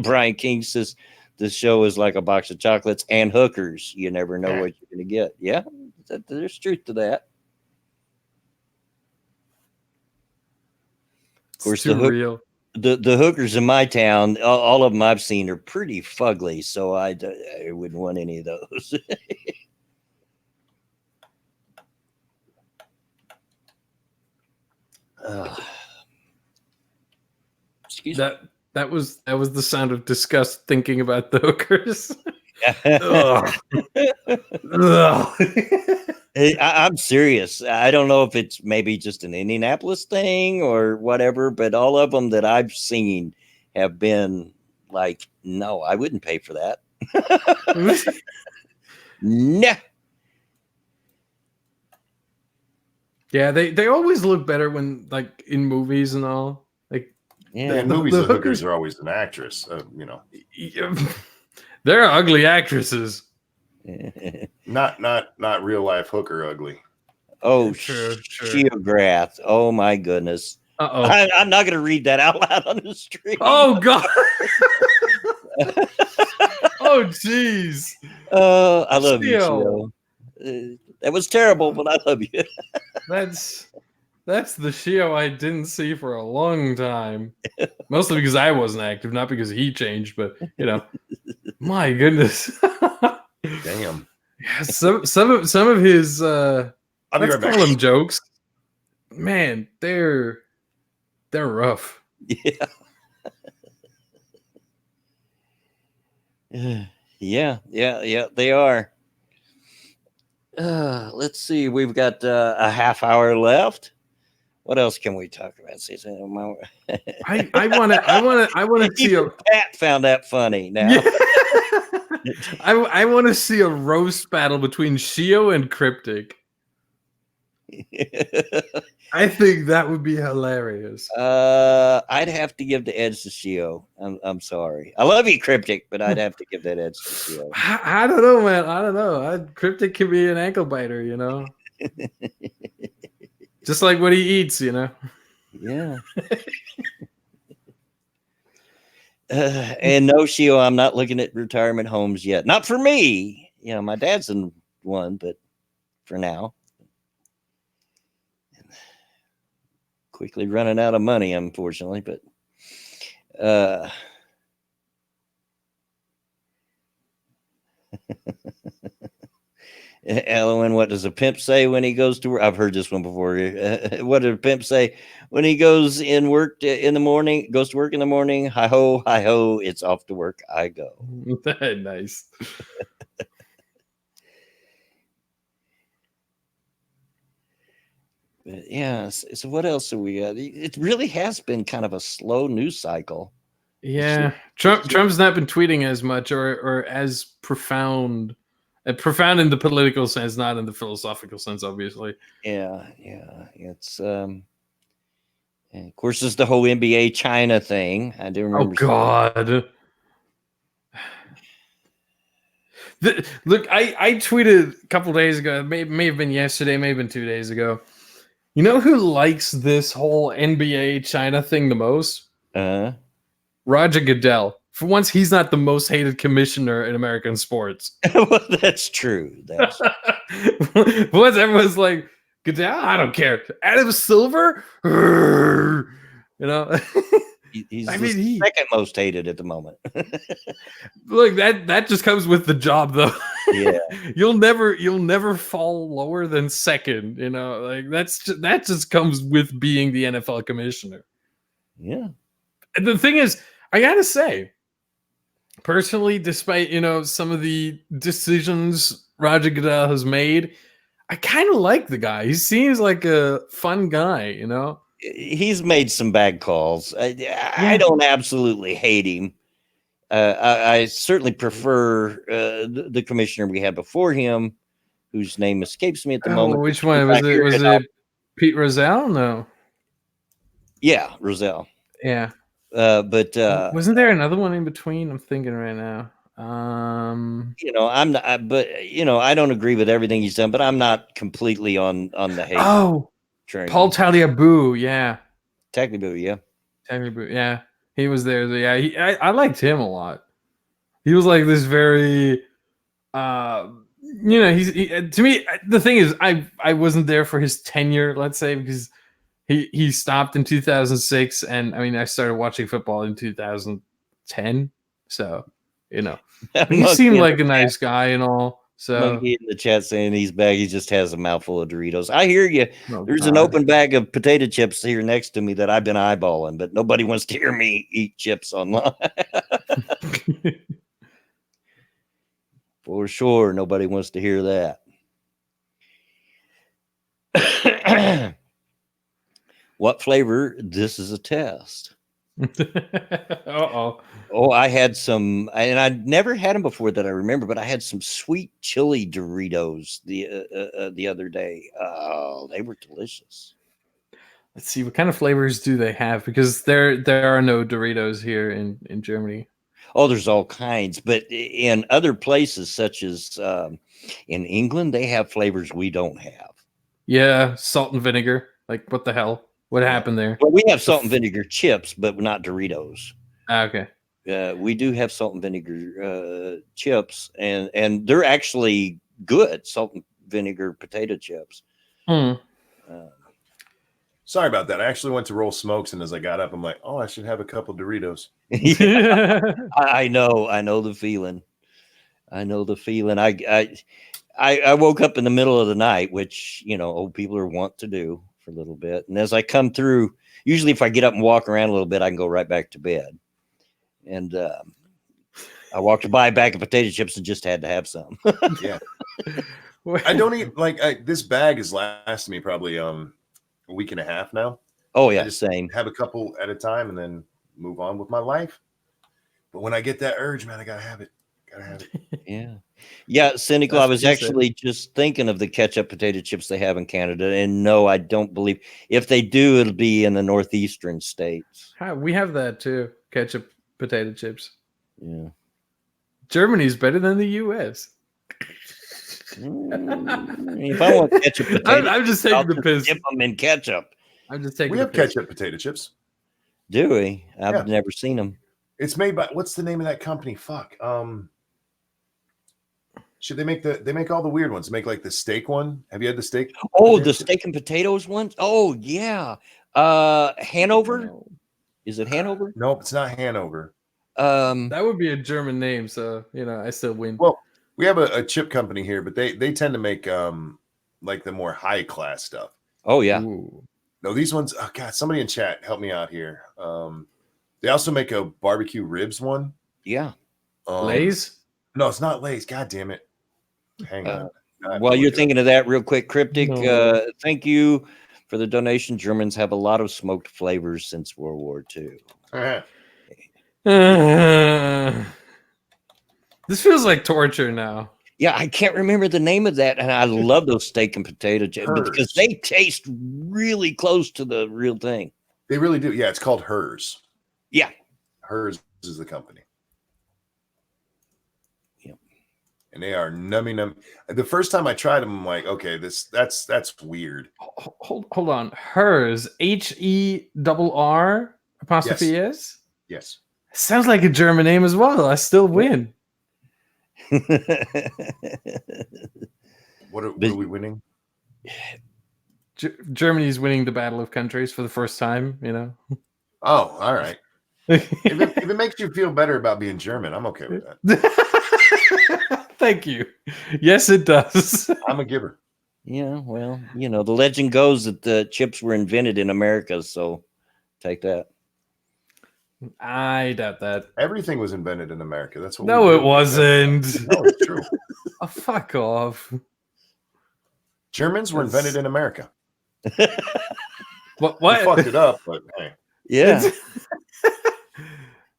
Brian King says this show is like a box of chocolates and hookers. You never know what you're going to get. Yeah, there's truth to that. Of course, the hookers in my town, all of them I've seen are pretty fugly, so I wouldn't want any of those. Excuse me. That was the sound of disgust thinking about the hookers. I'm serious. I don't know if it's maybe just an Indianapolis thing or whatever, but all of them that I've seen have been like, no, I wouldn't pay for that. No. Yeah, they always look better when like in movies and all. Like in movies, the hookers are always an actress. They're ugly actresses. Not real life hooker ugly. Oh, sure. Geograth. Oh my goodness. I'm not going to read that out loud on the stream. Oh God. Oh jeez. I love you, Shio. That was terrible, but I love you. That's the Shio I didn't see for a long time. Mostly because I wasn't active, not because he changed, but my goodness. Damn. Yeah, some of his I'll be right back. Call them jokes. Man, they're rough. Yeah. Yeah, they are. Let's see. We've got a half hour left. What else can we talk about? I want to see a Pat found that funny now. Yeah. I want to see a roast battle between Shio and Cryptic. I think that would be hilarious. I'd have to give the edge to Shio. I'm sorry. I love you, Cryptic, but I'd have to give that edge to Shio. I don't know, man. I don't know. Cryptic can be an ankle biter, Just like what he eats, Yeah. And no, Shio, I'm not looking at retirement homes yet. Not for me. My dad's in one, but for now. Quickly running out of money, unfortunately, but Ellen, what does a pimp say when he goes to work? I've heard this one before. What did a pimp say when he goes in work in the morning? Goes to work in the morning. Hi ho, it's off to work I go. Nice. But yeah. So what else have we got? It really has been kind of a slow news cycle. Yeah, Trump's not been tweeting as much or as profound. Profound in the political sense, not in the philosophical sense, obviously. Yeah. It's and of course, it's the whole NBA China thing. I do remember. Oh God! Look, I tweeted a couple days ago. May have been yesterday, may have been 2 days ago. You know who likes this whole NBA China thing the most? Roger Goodell. For once, he's not the most hated commissioner in American sports. Well, that's true. Once everyone's like, Goodell, I don't care. Adam Silver, He's second most hated at the moment. Look, that just comes with the job, though. Yeah, you'll never fall lower than second. Like that just comes with being the NFL commissioner. Yeah. And the thing is, I gotta say, personally, despite some of the decisions Roger Goodell has made, I kind of like the guy. He seems like a fun guy. He's made some bad calls. I don't absolutely hate him. I certainly prefer the commissioner we had before him, whose name escapes me at the moment. Which one was it? Was it Pete Rozelle? No. Yeah, Rozelle. Yeah. But wasn't there another one in between? I'm thinking right now. I'm not, but I don't agree with everything he's done, but I'm not completely on the hate. Oh, train. Paul Tagliabue, yeah. Tagliabue, yeah. He was there. Yeah, I liked him a lot. He was like this very, he's to me. The thing is, I wasn't there for his tenure, let's say, because he stopped in 2006, and I mean, I started watching football in 2010. So, he seemed like a nice guy and all. So Monkey in the chat saying he's back. He just has a mouthful of Doritos. I hear you. Oh, There's an open bag of potato chips here next to me that I've been eyeballing, but nobody wants to hear me eat chips online. For sure, nobody wants to hear that. What flavor? This is a test. Uh-oh. Oh, I had some, and I'd never had them before that I remember, but I had some sweet chili Doritos the other day. Oh, they were delicious. Let's see, what kind of flavors do they have? Because there are no Doritos here in Germany. Oh, there's all kinds, but in other places, such as in England, they have flavors we don't have. Yeah, salt and vinegar. Like, what the hell? What happened there? Well, we have salt and vinegar chips, but not Doritos. Okay. We do have salt and vinegar chips, and they're actually good salt and vinegar potato chips. Sorry about that. I actually went to roll smokes, and as I got up, I'm like, oh, I should have a couple Doritos. Yeah, I know the feeling. I know the feeling. I woke up in the middle of the night, which old people are wont to do for a little bit, and as I come through, usually if I get up and walk around a little bit, I can go right back to bed. And I walked by a bag of potato chips and just had to have some. Yeah. I don't eat this bag has lasted me probably a week and a half now. Oh yeah, same. Have a couple at a time and then move on with my life. But when I get that urge, man, I gotta have it. Yeah. Cynical. I was actually just thinking of the ketchup potato chips they have in Canada, and no, I don't believe if they do, it'll be in the northeastern states. We have that too. Ketchup potato chips. Yeah. Germany's better than the US. If I want ketchup potato I'm just taking the piss. Dip them in ketchup. I'm just taking. We have ketchup potato chips. Do we? I've never seen them. It's made by what's the name of that company? Fuck. Should they make all the weird ones? Make like the steak one? Have you had the steak? Oh, the steak and potatoes ones? Oh yeah. Hanover? No. Is it Hanover? Nope, it's not Hanover. That would be a German name, so I still win. Well, we have a chip company here, but they tend to make like the more high class stuff. Oh yeah. Ooh. No, these ones. Oh god, somebody in chat help me out here. They also make a barbecue ribs one. Yeah. Lay's? No, it's not Lay's. God damn it. Hang on. While you're thinking of that, real quick, Cryptic. No. Thank you for the donation. Germans have a lot of smoked flavors since World War II. This feels like torture now. Yeah, I can't remember the name of that, and I love those steak and potato chips because they taste really close to the real thing. They really do. Yeah, it's called Hers. Yeah, Hers is the company. Yep. And they are nummy. The first time I tried them, I'm like, okay, that's weird. Hold on, Hers, HERR apostrophe S. Yes. Sounds like a German name as well. I still win. What are we winning? Germany's winning the Battle of Countries for the first time, Oh, all right. If it makes you feel better about being German, I'm okay with that. Thank you. Yes, it does. I'm a giver. Yeah, well, the legend goes that the chips were invented in America, so take that. I doubt that. Everything was invented in America. That's what. No, it wasn't. No, it's true. Oh, fuck off. Germans were invented in America. What? They fucked it up, but hey. Yeah.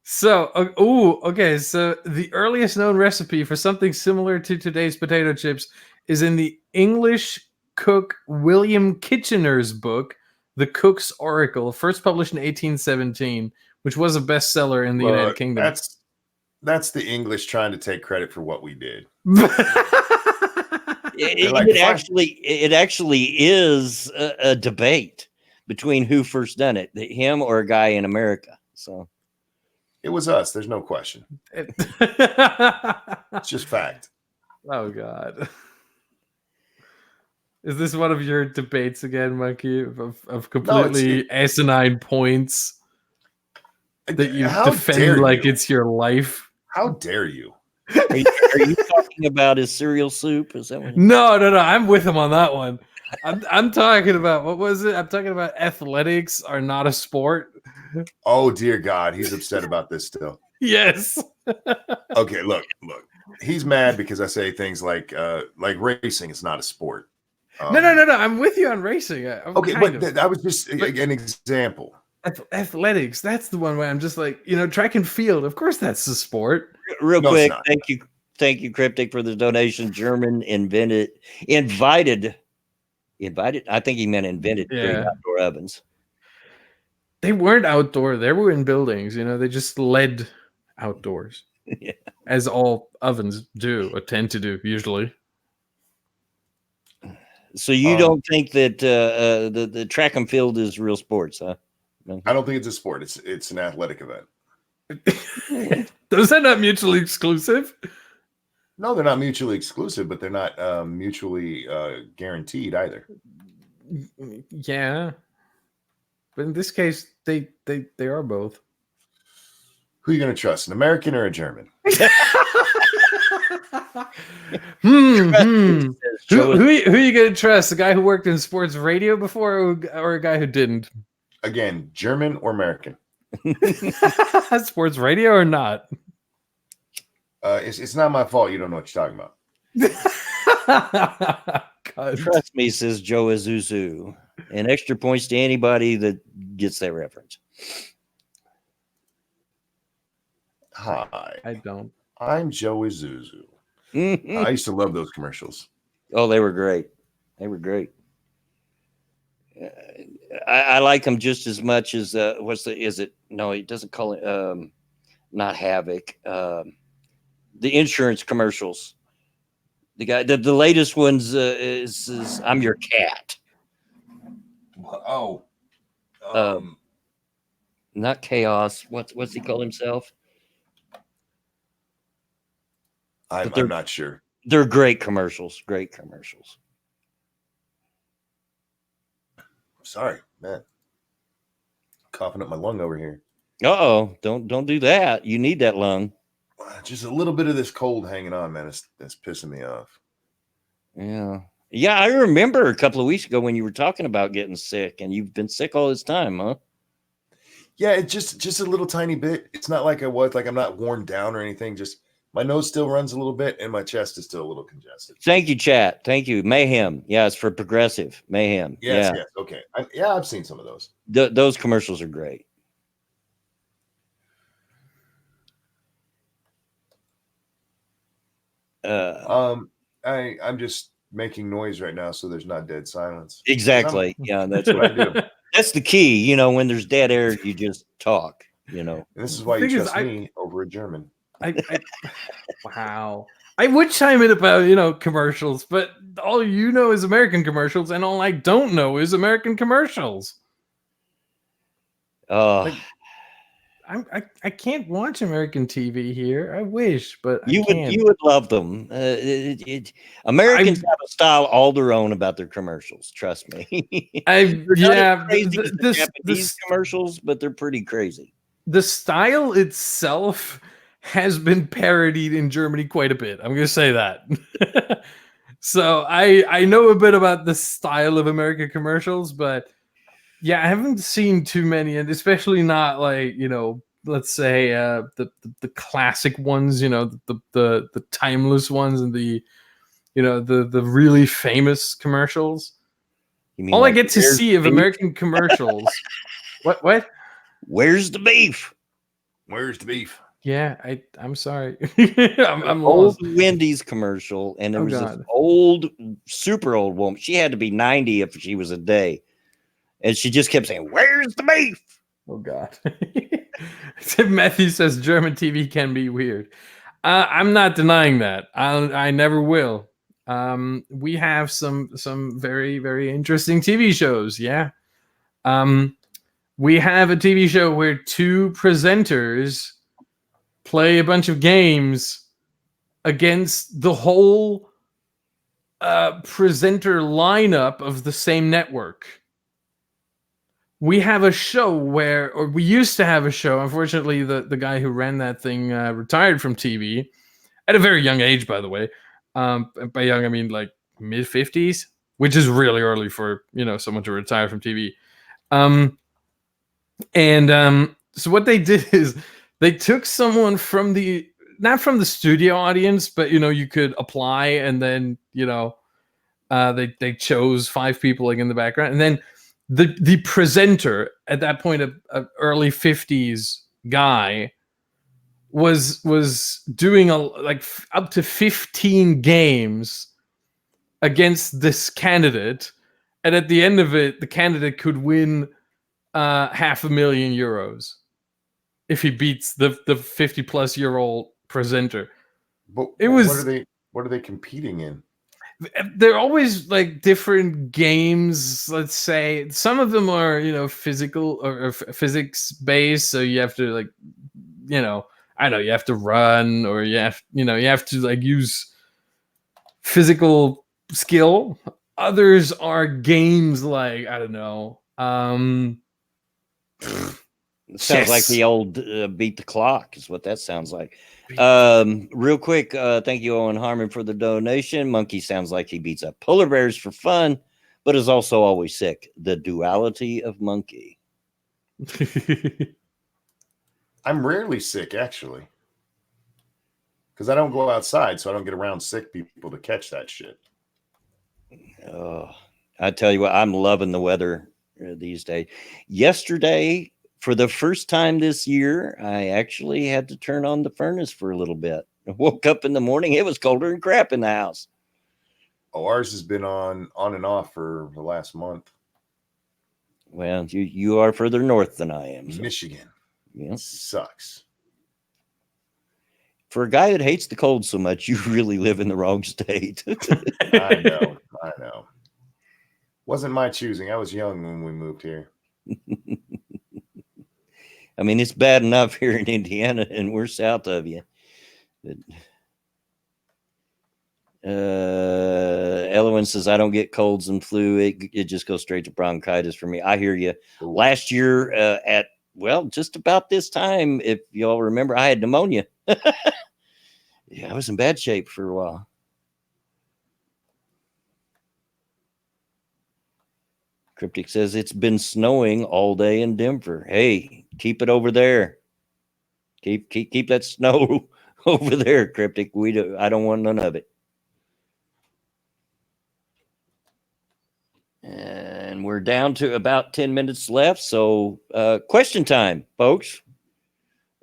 So, okay. So the earliest known recipe for something similar to today's potato chips is in the English cook William Kitchener's book, The Cook's Oracle, first published in 1817, which was a bestseller in the United Kingdom. That's the English trying to take credit for what we did. It actually is a debate between who first done it, him or a guy in America. So it was us. There's no question. It's just fact. Oh God. Is this one of your debates again, Monkey, of completely asinine points that you defend like it's your life? How dare you? Are you talking about his cereal soup? Is that what? No. I'm with him on that one. I'm talking about, what was it? I'm talking about athletics are not a sport. Oh dear God, he's upset about this still. Yes. Okay, look. He's mad because I say things like racing is not a sport. No. I'm with you on racing. Okay, but I was just an example. Athletics, that's the one where I'm just like, track and field. Of course, that's the sport. Real quick, thank you, Cryptic, for the donation. German invited. I think he meant invented outdoor ovens. They weren't outdoor. They were in buildings. They just led outdoors, as all ovens do or tend to do usually. So you don't think that the track and field is real sports, huh? I don't think it's a sport. It's an athletic event. Those are not mutually exclusive. No, they're not mutually exclusive, but they're not mutually guaranteed either. Yeah, but in this case, they are both. Who are you going to trust, an American or a German? Who are you going to trust? The guy who worked in sports radio before, or a guy who didn't? Again, German or American? Sports radio or not? It's not my fault. You don't know what you're talking about. Trust me, says Joe Azuzu. And extra points to anybody that gets that reference. Hi. I don't. I'm Joe Azuzu. I used to love those commercials. Oh, they were great. I like them just as much as he doesn't call it not Havoc. The insurance commercials. The guy, the latest ones is I'm your cat. Oh, not Chaos. What's he call himself? I'm not sure. They're great commercials. Sorry, man. Coughing up my lung over here. Uh-oh. Don't do that. You need that lung. Just a little bit of this cold hanging on, man. That's pissing me off. Yeah, I remember a couple of weeks ago when you were talking about getting sick, and you've been sick all this time, huh? Yeah, it's just a little tiny bit. It's not like I'm not worn down or anything. Just my nose still runs a little bit, and my chest is still a little congested. Thank you, chat. Thank you. Mayhem. Yeah, it's for Progressive. Mayhem. Yes. Okay. I've seen some of those. Those commercials are great. I'm just making noise right now, so there's not dead silence. Exactly. Yeah, that's what I do. That's the key. When there's dead air, you just talk. And this is why you trust me over a German. Wow. I would chime in about commercials, but all you know is American commercials, and all I don't know is American commercials. I can't watch American TV here. I wish, but you would love them. Americans have a style all their own about their commercials. Trust me. Japanese commercials, but they're pretty crazy. the style itself has been parodied in Germany quite a bit. I'm going to say that. So I know a bit about the style of American commercials, but yeah, I haven't seen too many, and especially not like, let's say the classic ones, the timeless ones, and the really famous commercials. You mean All I like get to see of American commercials. What? Where's the beef? Where's the beef? Yeah, I'm sorry. I'm Old lost. Wendy's commercial, and there Oh was this God. old, super old woman. She had to be 90 if she was a day, and she just kept saying, "Where's the beef?" Oh God. Matthew says German TV can be weird. I'm not denying that. I never will. We have some very very interesting TV shows. Yeah. We have a TV show where two presenters play a bunch of games against the whole presenter lineup of the same network. We have a show or we used to have a show. Unfortunately, the guy who ran that thing retired from TV at a very young age, by the way. By young, I mean like mid-50s, which is really early for someone to retire from TV. So what they did is they took someone from not from the studio audience, but you could apply, and then they chose 5 people like in the background, and then the presenter at that point, a early 50s guy, was doing up to 15 games against this candidate, and at the end of it, the candidate could win €500,000 if he beats the 50-plus-year-old presenter. But It was what are they competing in? They're always like different games. Let's say some of them are physical or physics based, so you have to I don't know, you have to run, or you have to like use physical skill. Others are games like, I don't know, Sounds like the old beat the clock is what that sounds like. Real quick, thank you, Owen Harmon, for the donation. Monkey sounds like he beats up polar bears for fun, but is also always sick. The duality of Monkey. I'm rarely sick, actually, because I don't go outside, so I don't get around sick people to catch that shit. Oh, I tell you what, I'm loving the weather these days. Yesterday, for the first time this year, I actually had to turn on the furnace for a little bit. I woke up in the morning, it was colder than crap in the house. Oh, ours has been on and off for the last month. Well, you are further north than I am. So. Michigan. Yeah. Sucks. For a guy that hates the cold so much, you really live in the wrong state. I know. Wasn't my choosing. I was young when we moved here. I mean, it's bad enough here in Indiana, and we're south of you. But, Elwin says, I don't get colds and flu. It just goes straight to bronchitis for me. I hear you. Last year at, just about this time, if y'all remember, I had pneumonia. Yeah, I was in bad shape for a while. Cryptic says it's been snowing all day in Denver. Hey, keep it over there. Keep that snow over there, Cryptic. I don't want none of it. And we're down to about 10 minutes left. So question time, folks.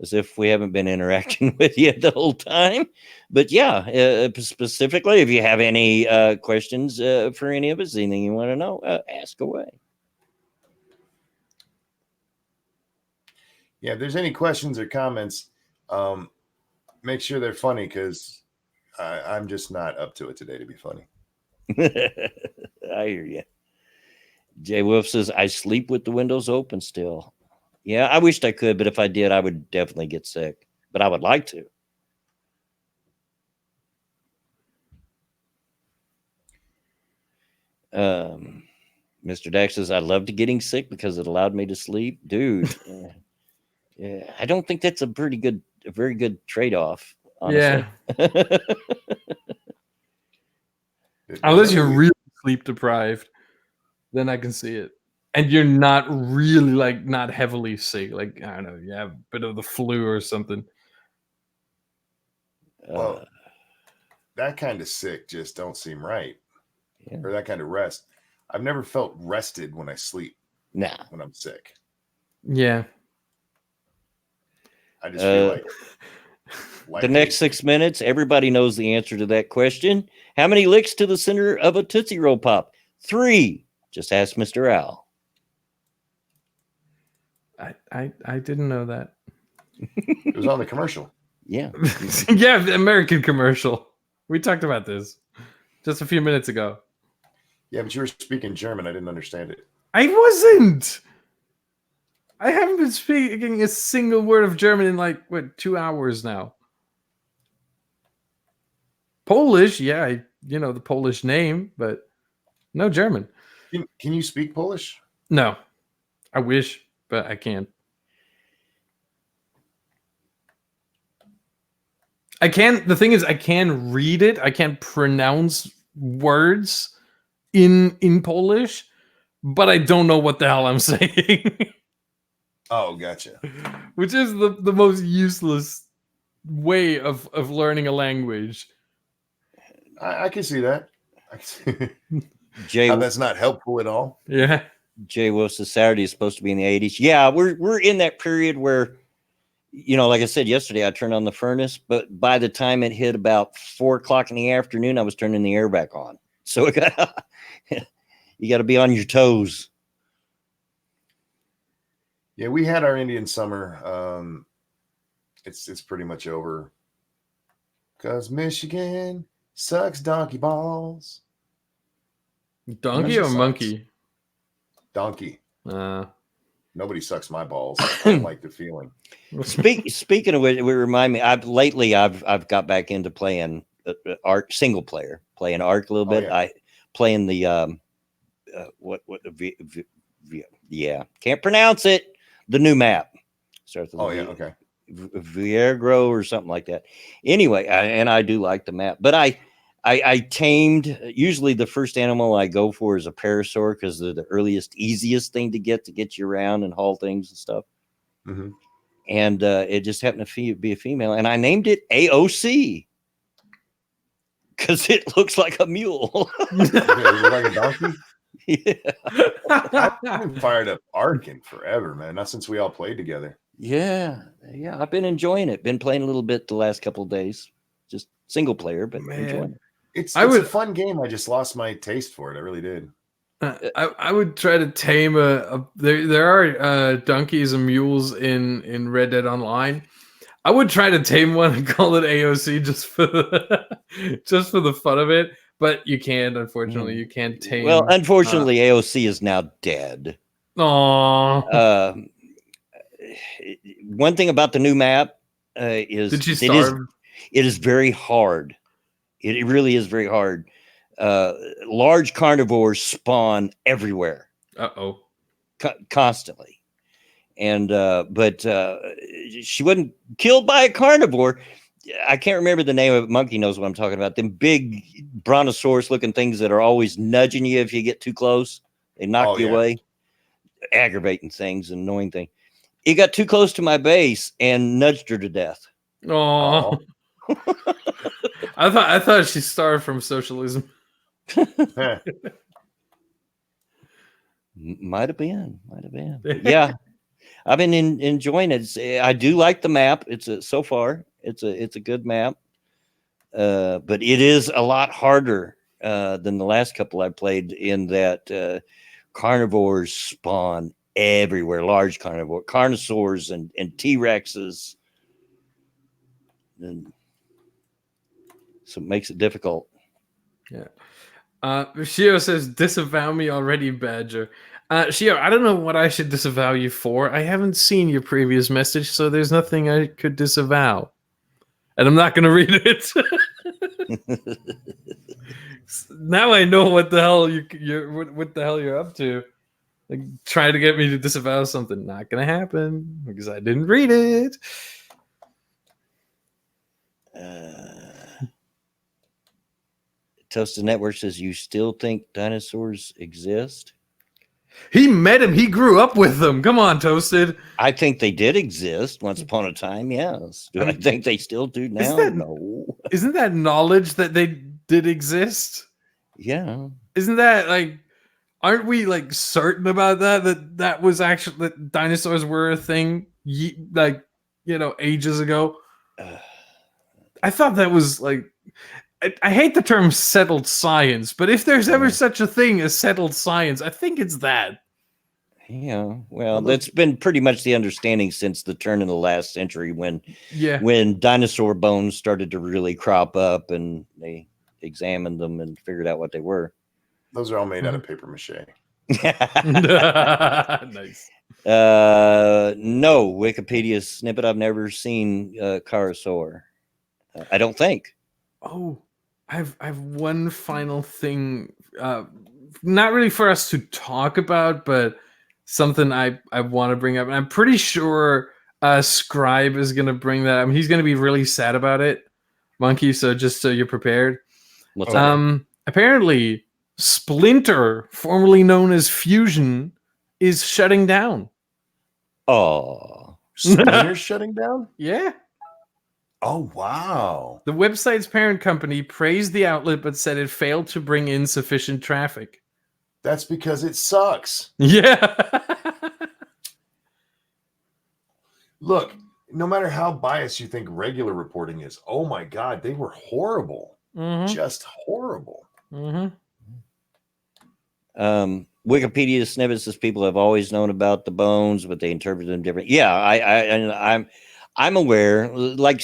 As if we haven't been interacting with you the whole time. But yeah, specifically, if you have any questions for any of us, anything you want to know, ask away. Yeah, if there's any questions or comments, make sure they're funny, because I'm just not up to it today to be funny. I hear you. Jay Wolf says, I sleep with the windows open still. Yeah, I wished I could, but if I did, I would definitely get sick. But I would like to. Mr. Dax says, I loved getting sick because it allowed me to sleep. Dude, Yeah, I don't think that's a very good trade-off, honestly. Yeah. Unless you're really sleep deprived, then I can see it. And you're not really like not heavily sick. Like, I don't know, you have a bit of the flu or something. Well, that kind of sick just don't seem right. Yeah. Or that kind of rest. I've never felt rested when I sleep. Nah. When I'm sick. Yeah. I just feel like the next 6 minutes, everybody knows the answer to that question. How many licks to the center of a Tootsie Roll Pop? 3. Just ask Mr. Al. I didn't know that. It was on the commercial. Yeah. Yeah, the American commercial. We talked about this just a few minutes ago. Yeah, but you were speaking German. I didn't understand it. I wasn't. I haven't been speaking a single word of German in like, 2 hours now. Polish, yeah, the Polish name, but no German. Can you speak Polish? No. I wish, but I can't. The thing is, I can read it. I can't pronounce words in Polish, but I don't know what the hell I'm saying. Oh, gotcha. Which is the most useless way of learning a language. I can see that. Jay, how that's not helpful at all. Yeah. Jay Wilson, Saturday is supposed to be in the 80s. Yeah, we're in that period where, like I said yesterday, I turned on the furnace, but by the time it hit about 4:00 in the afternoon, I was turning the air back on. So you got to be on your toes. Yeah, we had our Indian summer. It's pretty much over. Because Michigan sucks donkey balls. Donkey or monkey? Donkey. Nobody sucks my balls. I don't like the feeling. Speaking of which, it remind me. I've got back into playing Ark single player, playing Ark a little bit. Yeah. Playing the can't pronounce it. The new map starts with okay. Viagra or something like that. Anyway, I do like the map, but I tamed. Usually, the first animal I go for is a parasaur because they're the easiest thing to get you around and haul things and stuff. Mm-hmm. And it just happened to be a female, and I named it AOC because it looks like a mule. Like a donkey. Yeah. I haven't fired up Ark in forever, man. Not since we all played together. Yeah. I've been enjoying it. Been playing a little bit the last couple of days. Just single player, but enjoying it. It's a fun game. I just lost my taste for it. I really did. I would try to tame there are donkeys and mules in Red Dead Online. I would try to tame one and call it AOC just for the fun of it, but you can't. Unfortunately, you can't tame. Well, unfortunately, AOC is now dead. Aww. One thing about the new map is did she starve? It is very hard. It really is very hard. Large carnivores spawn everywhere. Constantly. And but she wasn't killed by a carnivore. I can't remember the name of it. Monkey knows what I'm talking about. Them big brontosaurus looking things that are always nudging you if you get too close. They knock you away. Aggravating things, annoying thing. It got too close to my base and nudged her to death. Oh. I thought she starved from socialism. Might have been. Yeah, I've been enjoying it. I do like the map. So far it's a good map, but it is a lot harder than the last couple I played. In that carnivores spawn everywhere. Large carnosaurs and T-Rexes, and so it makes it difficult. Yeah. Shio says, disavow me already, Badger. Shio, I don't know what I should disavow you for. I haven't seen your previous message, so there's nothing I could disavow. And I'm not going to read it. Now I know what the hell you're up to. Like, try to get me to disavow something. Not gonna happen because I didn't read it. Toasted Network says, you still think dinosaurs exist? He met him. He grew up with them. Come on, Toasted. I think they did exist once upon a time. Yes. Do I think they still do now? No. Isn't that knowledge that they did exist? Yeah. Isn't that like? Aren't we like certain about that was actually that dinosaurs were a thing? Ages ago. I thought that was like. I hate the term settled science, but if there's ever such a thing as settled science, I think it's that. Yeah, well, that's been pretty much the understanding since the turn of the last century when dinosaur bones started to really crop up and they examined them and figured out what they were. Those are all made out of paper mache. Nice. No, Wikipedia snippet. I've never seen Carosaur. I don't think. Oh, I've one final thing. Not really for us to talk about, but something I want to bring up. And I'm pretty sure Scribe is going to bring that. I mean, he's going to be really sad about it, Monkey. So just so you're prepared. What's up? Apparently, Splinter, formerly known as Fusion, is shutting down. Oh, Splinter's shutting down? Yeah. Oh, wow. The website's parent company praised the outlet, but said it failed to bring in sufficient traffic. That's because it sucks. Yeah. Look, no matter how biased you think regular reporting is, oh my God, they were horrible. Mm-hmm. Just horrible. Mm-hmm. Wikipedia snippets says people have always known about the bones, but they interpret them different. Yeah, I'm aware. Like,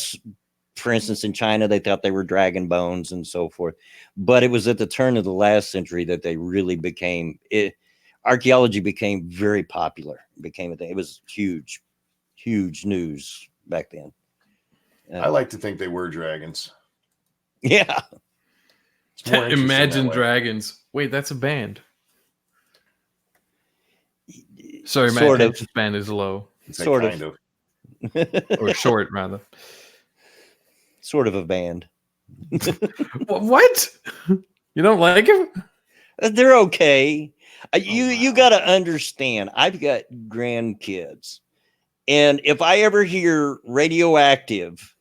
for instance, in China, they thought they were dragon bones and so forth. But it was at the turn of the last century that they really became it. Archaeology became very popular. It became a thing. It was huge news back then. I like to think they were dragons. Yeah. Imagine Dragons. Wait, that's a band. Sorry, sort my of. band is low. Sort of. Or short, rather. Sort of a band. What? You don't like them? They're okay. You got to understand. I've got grandkids, and if I ever hear Radioactive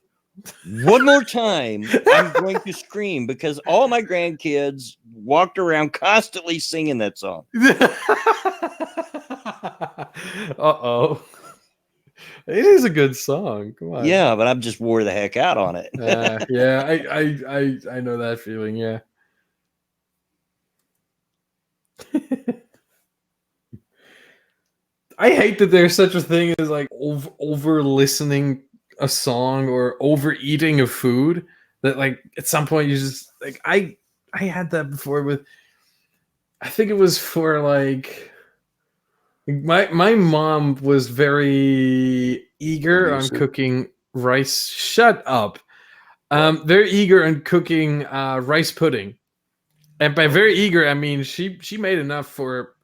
one more time, I'm going to scream because all my grandkids walked around constantly singing that song. Uh-oh. It is a good song. Come on. Yeah, but I just wore the heck out on it. I know that feeling. Yeah. I hate that there's such a thing as like over listening a song or overeating of food. That like at some point you just like I had that before with. I think it was for like. My mom was very eager on cooking rice. Shut up. Very eager on cooking rice pudding. And by very eager, I mean she made enough for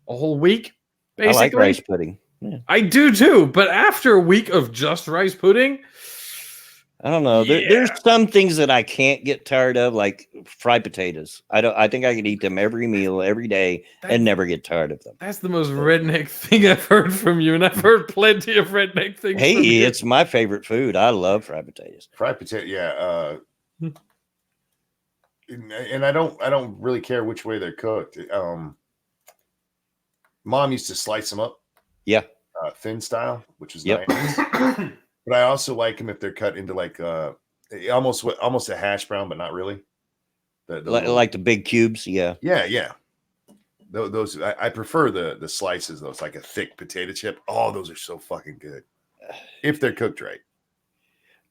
a whole week, basically. I like rice pudding. Yeah. I do too, but after a week of just rice pudding, I don't know. There's some things that I can't get tired of, like fried potatoes. I think I could eat them every meal, every day, and never get tired of them. That's the most redneck thing I've heard from you, and I've heard plenty of redneck things. Hey, it's my favorite food. I love fried potatoes. Fried potato, yeah. And I don't really care which way they're cooked. Mom used to slice them up. Yeah. Thin style, which is nice. But I also like them if they're cut into like almost a hash brown, but not really. Like the big cubes, yeah. Yeah. Those I prefer the slices. Those like a thick potato chip. Oh, those are so fucking good if they're cooked right.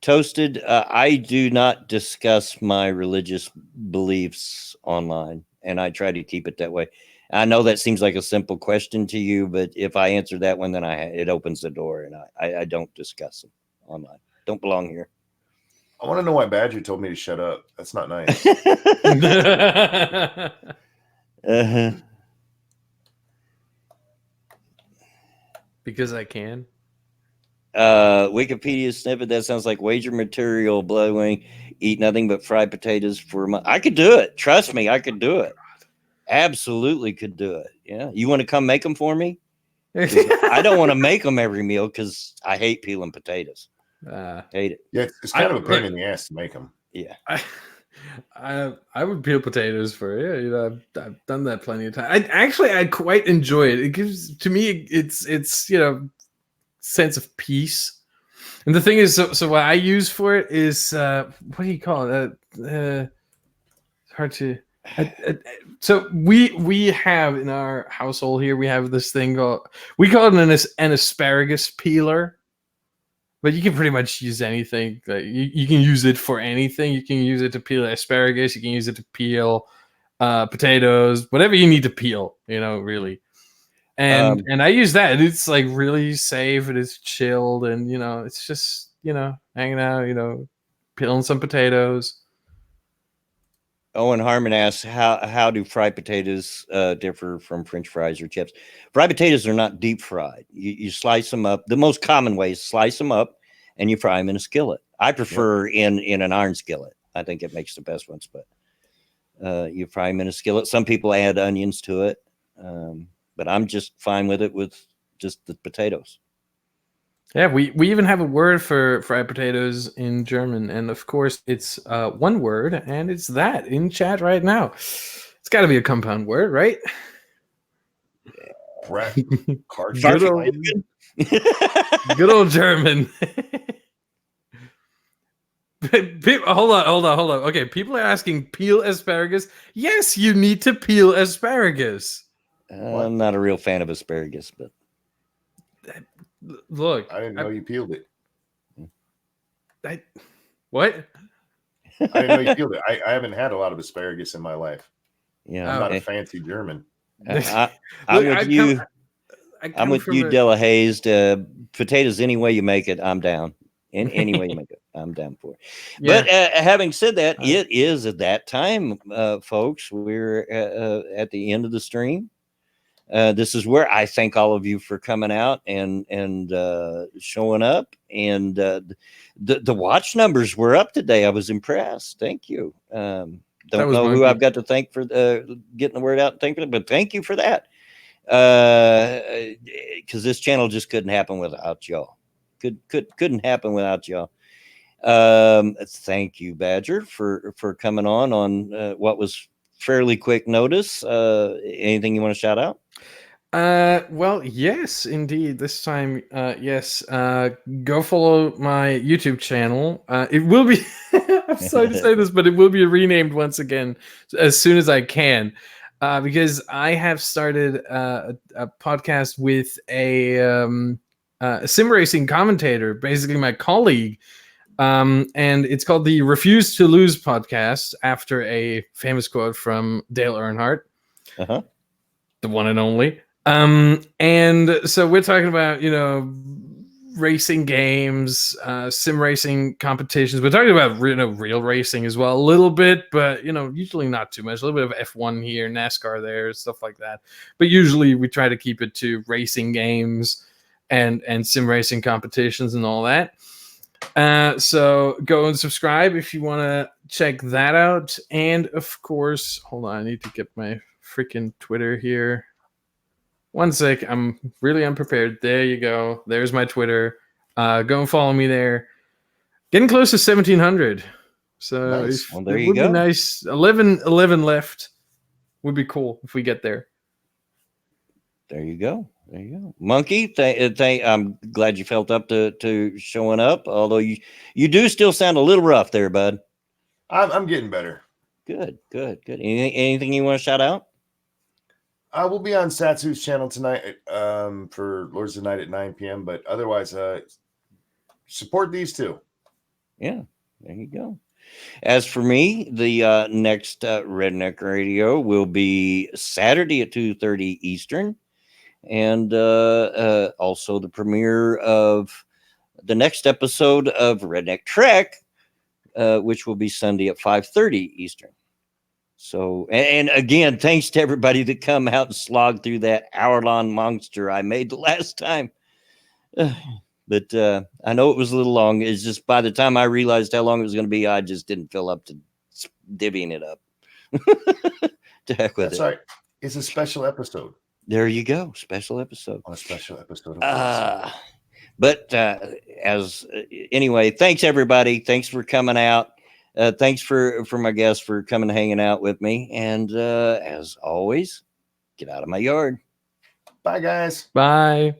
Toasted. I do not discuss my religious beliefs online, and I try to keep it that way. I know that seems like a simple question to you, but if I answer that one, then it opens the door, and I don't discuss them online. Don't belong here. I want to know why Badger told me to shut up. That's not nice. Because I can. Wikipedia snippet. That sounds like wager material. Bloodwing. Eat nothing but fried potatoes for a month. I could do it. Trust me, I could do it. Absolutely could do it. Yeah. You want to come make them for me? I don't want to make them every meal because I hate peeling potatoes. Hate it. Yeah, it's kind of a pain in the ass to make them. Yeah. I would peel potatoes for you. You know, I've done that plenty of times. I quite enjoy it. It gives to me it's you know, sense of peace. And the thing is, so what I use for it is what do you call it? It's hard to. So we have in our household here, we have this thing called, we call it an asparagus peeler. But you can pretty much use anything. You can use it for anything. You can use it to peel asparagus. You can use it to peel potatoes, whatever you need to peel, you know, really. And I use that. And it's like really safe. And it's chilled. And, you know, it's just, you know, hanging out, you know, peeling some potatoes. Owen Harmon asks, how do fried potatoes differ from French fries or chips? Fried potatoes are not deep fried. You slice them up. The most common way is slice them up and you fry them in a skillet. I prefer in an iron skillet. I think it makes the best ones, but you fry them in a skillet. Some people add onions to it, but I'm just fine with it with just the potatoes. Yeah, we even have a word for fried potatoes in German, and of course it's one word, and it's that in chat right now. It's got to be a compound word, right? Good old German. Hold on. Okay, people are asking, peel asparagus. Yes, you need to peel asparagus. I'm not a real fan of asparagus, but look, I didn't know you peeled it. What? I didn't know you peeled it. I haven't had a lot of asparagus in my life. Yeah, I'm not a fancy German. I'm with you. I'm with you, Della Hayes. Potatoes, any way you make it, I'm down. In any way you make it, I'm down for it. Yeah. But having said that, it is at that time, folks. We're at the end of the stream. This is where I thank all of you for coming out and showing up. And the watch numbers were up today. I was impressed. Thank you. Don't know who I've got to thank for getting the word out and thank you, but thank you for that. Because this channel just couldn't happen without y'all. Couldn't happen without y'all. Thank you, Badger, for coming on what was fairly quick notice. Anything you want to shout out? Well, yes, indeed. This time, yes. Go follow my YouTube channel. It will be. I'm sorry to say this, but it will be renamed once again as soon as I can. Because I have started a podcast with a sim racing commentator, basically my colleague, and it's called the Refuse to Lose podcast, after a famous quote from Dale Earnhardt, the one and only. And so we're talking about, you know, racing games, sim racing competitions. We're talking about real racing as well, a little bit, but you know, usually not too much. A little bit of F1 here, NASCAR there, stuff like that. But usually we try to keep it to racing games and sim racing competitions and all that. So go and subscribe if you want to check that out. And of course, hold on, I need to get my freaking Twitter here. One sec, I'm really unprepared. There you go. There's my Twitter. Go and follow me there. Getting close to 1,700. So nice. Well, it would be nice. 11 left. Would be cool if we get there. There you go. There you go. Monkey, I'm glad you felt up to showing up, although you do still sound a little rough there, bud. I'm getting better. Good. Anything you want to shout out? I will be on Satsu's channel tonight for Lords of the Night at 9 p.m. But otherwise, support these two. Yeah, there you go. As for me, the next Redneck Radio will be Saturday at 2:30 Eastern. And also the premiere of the next episode of Redneck Trek, which will be Sunday at 5:30 Eastern. So, and again, thanks to everybody that come out and slog through that hour-long monster I made the last time. But I know it was a little long. It's just by the time I realized how long it was going to be, I just didn't feel up to divvying it up. To heck with That's it. all right. It's a special episode. There you go. Special episode. On a special episode of But anyway, thanks everybody. Thanks for coming out. Thanks for my guests for coming and hanging out with me. And as always, get out of my yard. Bye, guys. Bye.